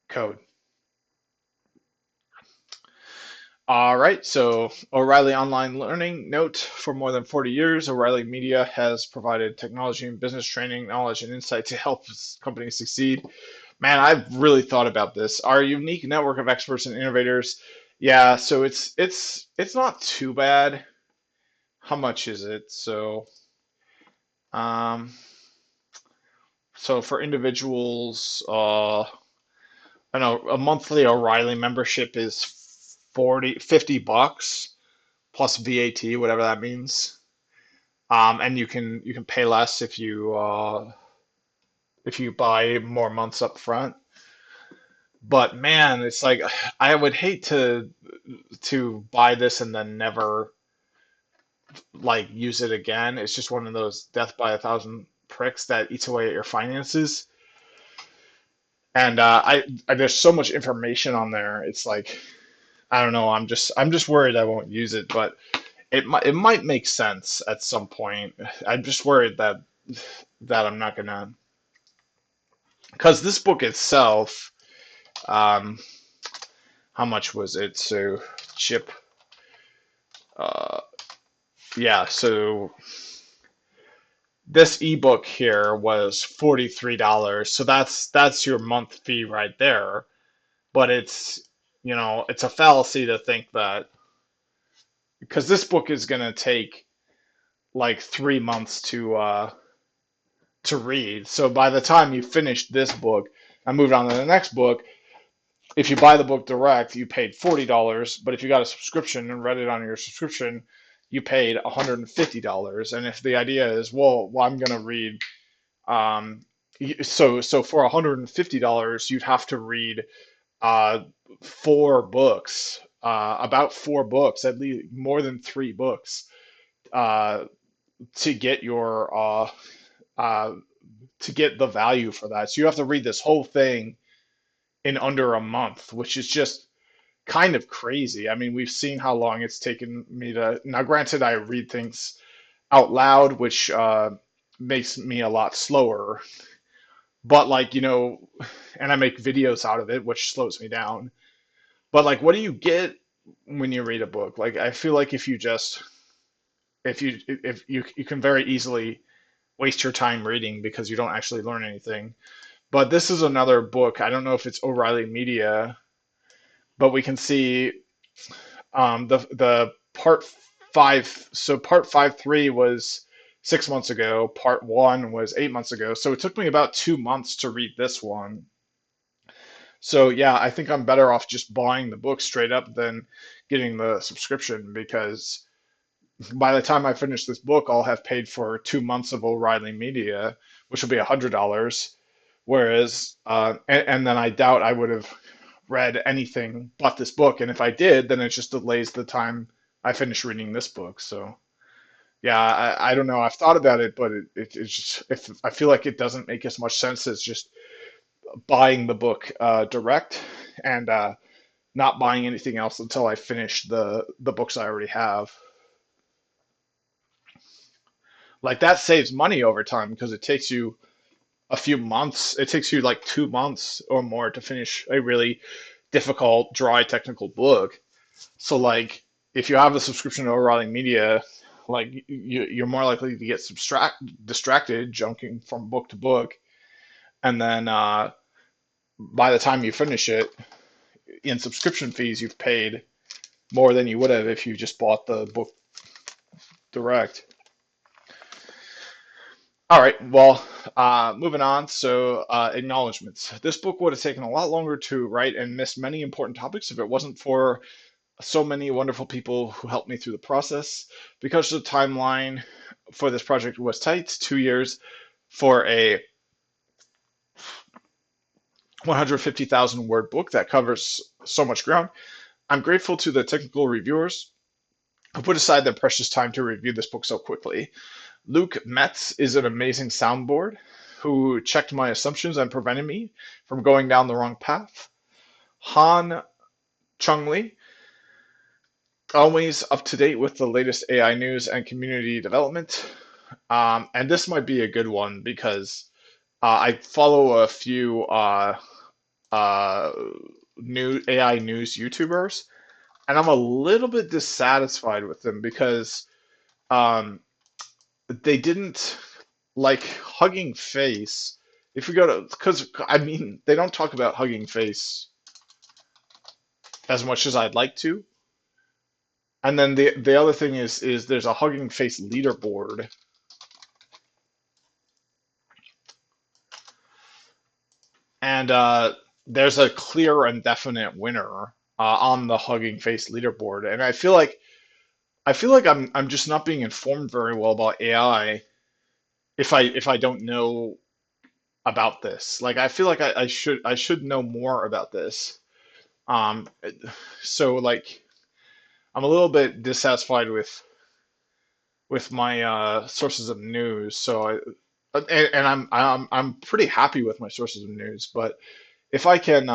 code. All right, so O'Reilly Online Learning note: for more than 40 years, O'Reilly Media has provided technology and business training, knowledge, and insight to help companies succeed. Man, I've really thought about this. Our unique network of experts and innovators. Yeah, so it's not too bad. How much is it? Um, so for individuals, I know a monthly O'Reilly membership is 50 bucks plus VAT, whatever that means. And you can pay less if you buy more months up front. But man, it's like I would hate to buy this and then never like use it again. It's just one of those death by a thousand pricks that eats away at your finances. And there's so much information on there. It's like I don't know. I'm just worried I won't use it, but it might make sense at some point. I'm just worried that I'm not gonna, because this book itself, um, how much was it? So chip, uh, yeah. So this ebook here was $43. So that's your month fee right there. But it's a fallacy to think that because this book is gonna take like 3 months to read. So by the time you finish this book and moved on to the next book, if you buy the book direct, you paid $40, but if you got a subscription and read it on your subscription, you paid $150. And if the idea is, well, I'm going to read, um, so for $150, you'd have to read uh, 4 books, about 4 books, at least more than 3 books, uh, to get your uh, to get the value for that. So you have to read this whole thing in under a month, which is just kind of crazy. I mean, we've seen how long it's taken me to. Now, granted, I read things out loud, which makes me a lot slower, but like, and I make videos out of it, which slows me down. But like, what do you get when you read a book? Like, I feel like if you can very easily waste your time reading because you don't actually learn anything. But this is another book. I don't know if it's O'Reilly Media, but we can see the part five. So part 5.3 was 6 months ago. Part one was 8 months ago. So it took me about 2 months to read this one. So yeah, I think I'm better off just buying the book straight up than getting the subscription because by the time I finish this book, I'll have paid for 2 months of O'Reilly Media, which will be $100. Whereas, and then I doubt I would have read anything but this book. And if I did, then it just delays the time I finish reading this book. So yeah, I don't know. I've thought about it, but it's just if I feel like it doesn't make as much sense as just buying the book direct and not buying anything else until I finish the books I already have. Like that saves money over time because it takes you a few months. It takes you like 2 months or more to finish a really difficult, dry technical book. So like if you have a subscription to O'Reilly Media, like you're more likely to get distracted, jumping from book to book, and then by the time you finish it, in subscription fees, you've paid more than you would have if you just bought the book direct. All right, well, moving on. So, acknowledgments. This book would have taken a lot longer to write and missed many important topics if it wasn't for so many wonderful people who helped me through the process. Because the timeline for this project was tight, 2 years for a 150,000 word book that covers so much ground. I'm grateful to the technical reviewers who put aside their precious time to review this book so quickly. Luke Metz is an amazing soundboard who checked my assumptions and prevented me from going down the wrong path. Han Chung Lee, always up to date with the latest AI news and community development. And this might be a good one because I follow a few uh, new AI news YouTubers, and I'm a little bit dissatisfied with them because um, they didn't like Hugging Face. If we go to, because I mean, they don't talk about Hugging Face as much as I'd like to. And then the other thing is there's a Hugging Face leaderboard, and there's a clear and definite winner on the Hugging Face leaderboard. And I feel like I'm just not being informed very well about AI if I don't know about this. Like I feel like I should know more about this. Um, so like I'm a little bit dissatisfied with my sources of news. And I'm pretty happy with my sources of news. But if I can,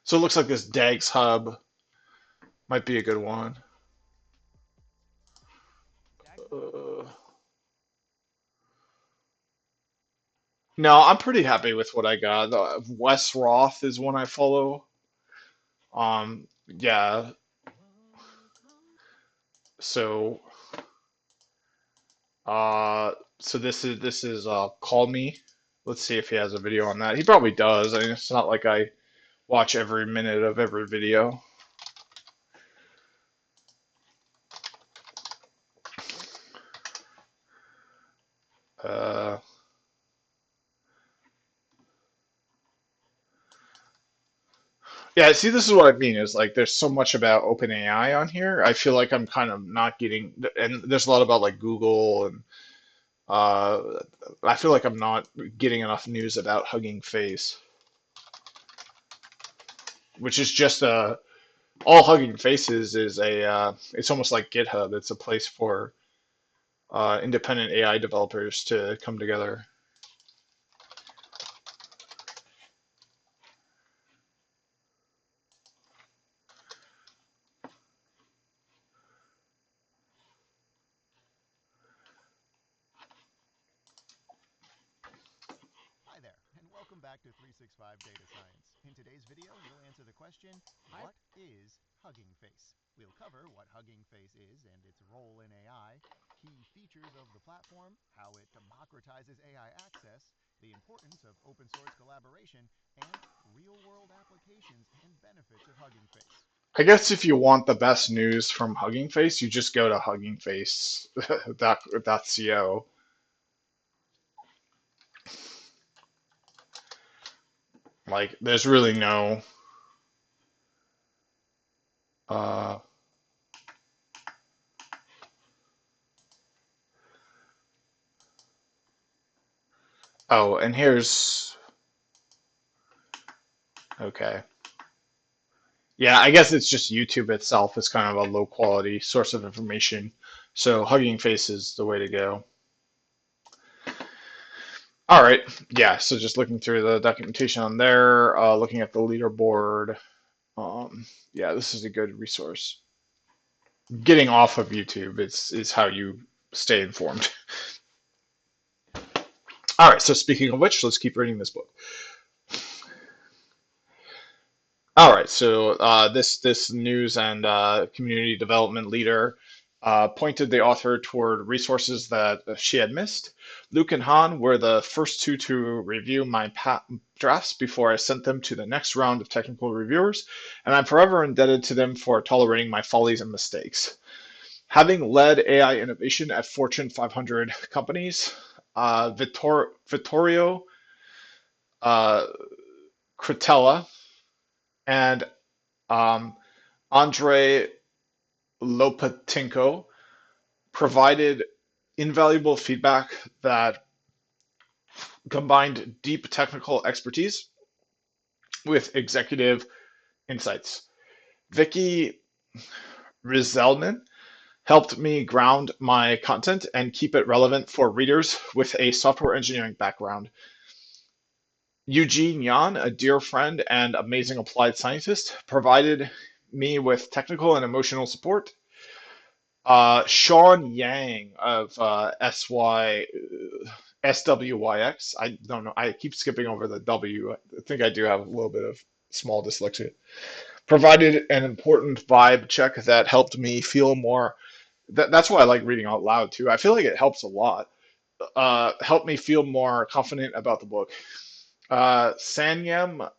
so it looks like this DAGS hub might be a good one. Uh, no, I'm pretty happy with what I got. Wes Roth is one I follow. Yeah. So, uh, so this is Call Me. Let's see if he has a video on that. He probably does. I mean, it's not like I watch every minute of every video. Uh, yeah, see, this is what I mean is like there's so much about OpenAI on here. I feel like I'm kind of not getting, and there's a lot about like Google and uh, I feel like I'm not getting enough news about Hugging Face, which is just all Hugging Faces is it's almost like GitHub. It's a place for independent AI developers to come together. Hi there, and welcome back to 365 Data Science. In today's video, we'll answer the question, what is Hugging Face? We'll cover what Hugging Face is and its role in AI, key features of the platform, how it democratizes AI access, the importance of open source collaboration, and real-world applications and benefits of Hugging Face. I guess if you want the best news from Hugging Face, you just go to Hugging Face .co. Like, there's really no. Uh, oh, and here's okay. Yeah, I guess it's just YouTube itself is kind of a low quality source of information. So Hugging Face is the way to go. All right. Yeah, so just looking through the documentation on there, looking at the leaderboard. Yeah, this is a good resource. Getting off of YouTube is how you stay informed. All right, so speaking of which, let's keep reading this book. All right, so this news and community development leader pointed the author toward resources that she had missed. Luke and Han were the first two to review my drafts before I sent them to the next round of technical reviewers, and I'm forever indebted to them for tolerating my follies and mistakes. Having led AI innovation at Fortune 500 companies, Vittorio uh, Cretella and um, Andre Lopatinko provided invaluable feedback that combined deep technical expertise with executive insights. Vicky Rizelman helped me ground my content and keep it relevant for readers with a software engineering background. Eugene Yan, a dear friend and amazing applied scientist, provided me with technical and emotional support. Sean Yang of SWYX. I don't know. I keep skipping over the W. I think I do have a little bit of small dyslexia. Provided an important vibe check that helped me feel more. That's why I like reading out loud too. I feel like it helps a lot. Helped me feel more confident about the book. Sanyam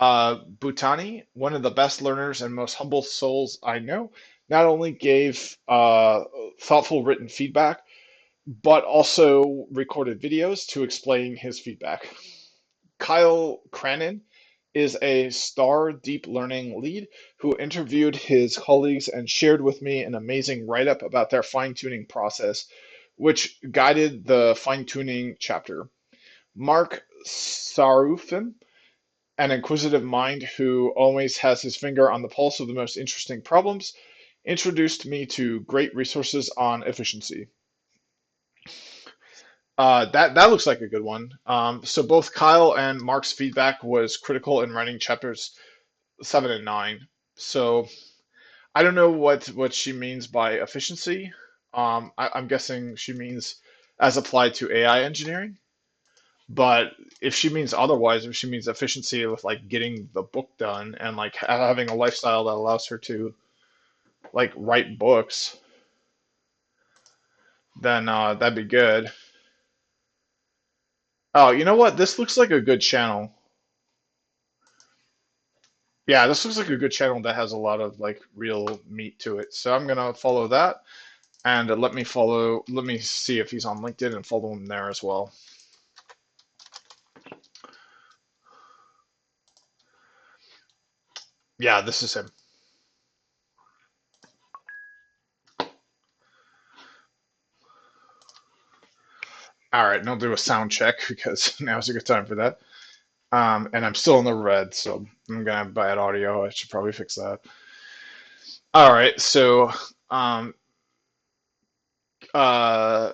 Bhutani, one of the best learners and most humble souls I know, not only gave thoughtful written feedback, but also recorded videos to explain his feedback. Kyle Cranen is a star deep learning lead who interviewed his colleagues and shared with me an amazing write up about their fine tuning process, which guided the fine tuning chapter. Mark Sarufin, an inquisitive mind who always has his finger on the pulse of the most interesting problems, introduced me to great resources on efficiency. That looks like a good one. So both Kyle and Mark's feedback was critical in writing chapters 7 and 9. So I don't know what she means by efficiency. I'm guessing she means as applied to AI engineering. But if she means otherwise, if she means efficiency with like getting the book done and like having a lifestyle that allows her to like write books, then that'd be good. Oh, you know what? This looks like a good channel. Yeah, this looks like a good channel that has a lot of like real meat to it. So I'm gonna follow that and let me see if he's on LinkedIn and follow him there as well. Yeah, this is him. All right, and I'll do a sound check because now's a good time for that. And I'm still in the red, so I'm gonna have bad audio. I should probably fix that. All right, so um, uh,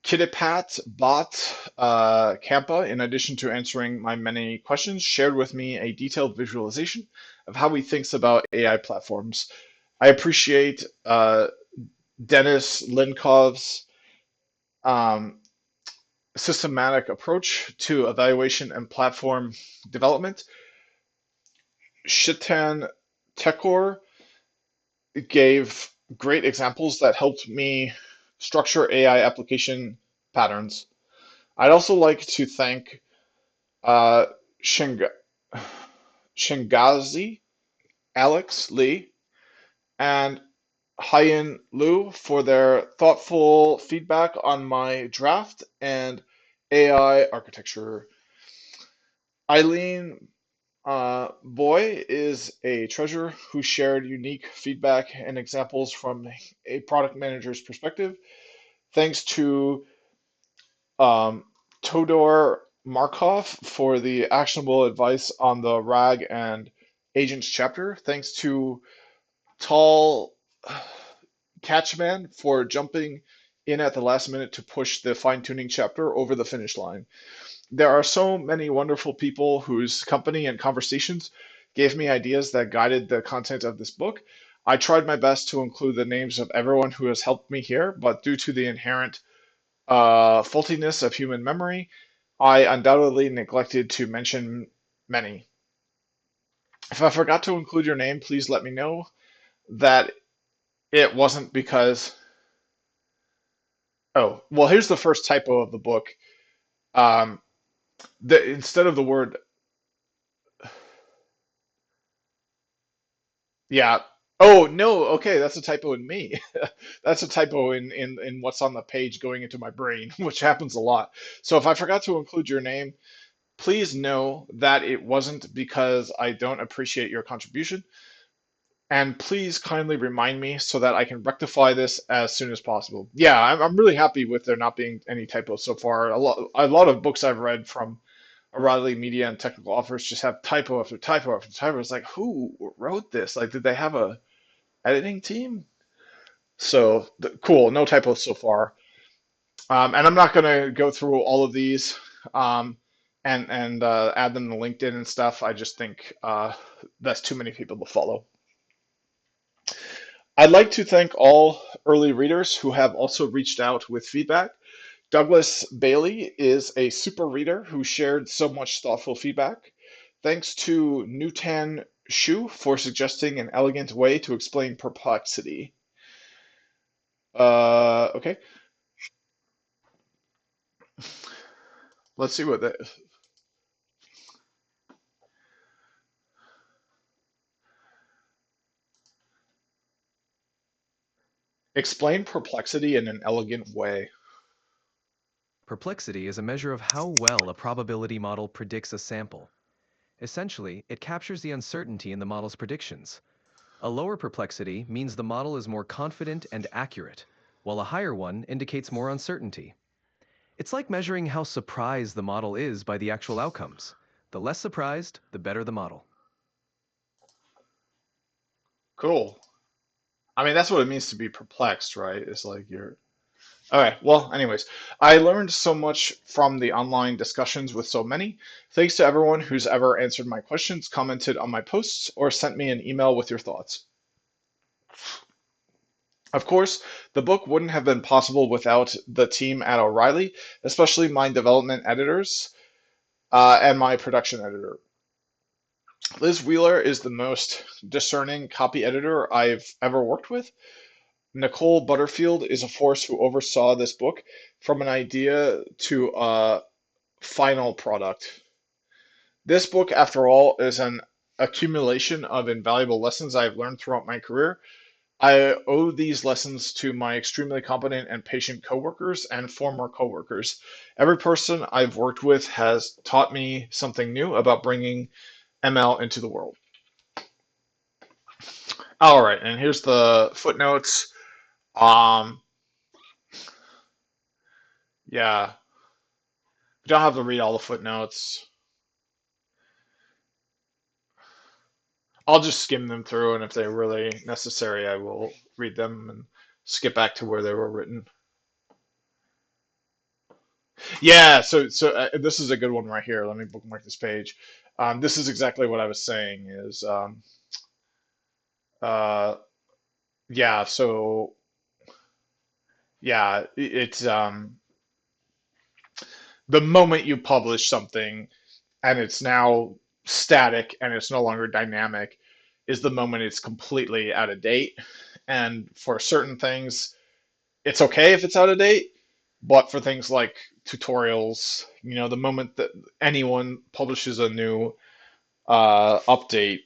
Kitipat Bot Kampa, in addition to answering my many questions, shared with me a detailed visualization of how he thinks about AI platforms. I appreciate Dennis Linkov's um, systematic approach to evaluation and platform development. Shitan Tekor gave great examples that helped me structure AI application patterns. I'd also like to thank uh, Shing- Shingazi, Alex Lee, and Huyen Liu for their thoughtful feedback on my draft and AI architecture. Eileen Boy is a treasure who shared unique feedback and examples from a product manager's perspective. Thanks to um, Todor Markov for the actionable advice on the RAG and agents chapter. Thanks to Tall Catchman for jumping in at the last minute to push the fine tuning chapter over the finish line. There are so many wonderful people whose company and conversations gave me ideas that guided the content of this book. I tried my best to include the names of everyone who has helped me here, but due to the inherent faultiness of human memory, I undoubtedly neglected to mention many. If I forgot to include your name, please let me know that it wasn't because. Oh, well, here's the first typo of the book. Um, instead of the word, yeah. Oh, no, okay, that's a typo in me. That's a typo in what's on the page going into my brain, which happens a lot. So if I forgot to include your name, please know that it wasn't because I don't appreciate your contribution. And please kindly remind me so that I can rectify this as soon as possible. Yeah, I'm really happy with there not being any typos so far. A lot of books I've read from O'Reilly Media and Technical Offers just have typo after typo after typo. It's like, who wrote this? Like, did they have a editing team? So cool, no typos so far. And I'm not going to go through all of these and add them to LinkedIn and stuff. I just think that's too many people to follow. I'd like to thank all early readers who have also reached out with feedback. Douglas Bailey is a super reader who shared so much thoughtful feedback. Thanks to Nutan Shu for suggesting an elegant way to explain perplexity. Okay, let's see what that. Explain perplexity in an elegant way. Perplexity is a measure of how well a probability model predicts a sample. Essentially, it captures the uncertainty in the model's predictions. A lower perplexity means the model is more confident and accurate, while a higher one indicates more uncertainty. It's like measuring how surprised the model is by the actual outcomes. The less surprised, the better the model. Cool. I mean, that's what it means to be perplexed, right? It's like you're. All right. Well, anyways, I learned so much from the online discussions with so many. Thanks to everyone who's ever answered my questions, commented on my posts, or sent me an email with your thoughts. Of course, the book wouldn't have been possible without the team at O'Reilly, especially my development editors and my production editor. Liz Wheeler is the most discerning copy editor I've ever worked with. Nicole Butterfield is a force who oversaw this book from an idea to a final product. This book, after all, is an accumulation of invaluable lessons I've learned throughout my career. I owe these lessons to my extremely competent and patient coworkers and former coworkers. Every person I've worked with has taught me something new about bringing ML into the world. All right, and here's the footnotes. Um, yeah, you don't have to read all the footnotes. I'll just skim them through, and if they're really necessary, I will read them and skip back to where they were written. Yeah, so this is a good one right here. Let me bookmark this page. This is exactly what I was saying. Is uh, yeah, so yeah, it's the moment you publish something and it's now static and it's no longer dynamic is the moment it's completely out of date. And for certain things, it's okay if it's out of date, but for things like tutorials, the moment that anyone publishes a new update,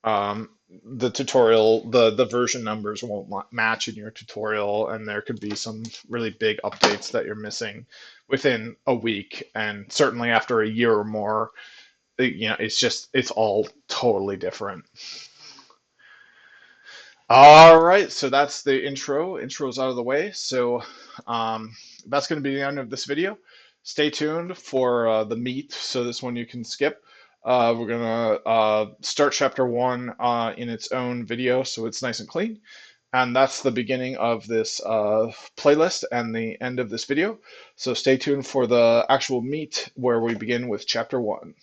um, the tutorial, the version numbers won't match in your tutorial, and there could be some really big updates that you're missing within a week, and certainly after a year or more, it's all totally different. All right, so that's the intro. Intro's out of the way. So that's going to be the end of this video. Stay tuned for the meat. So this one you can skip. We're going to start chapter one in its own video, so it's nice and clean. And that's the beginning of this playlist and the end of this video. So stay tuned for the actual meat where we begin with chapter one.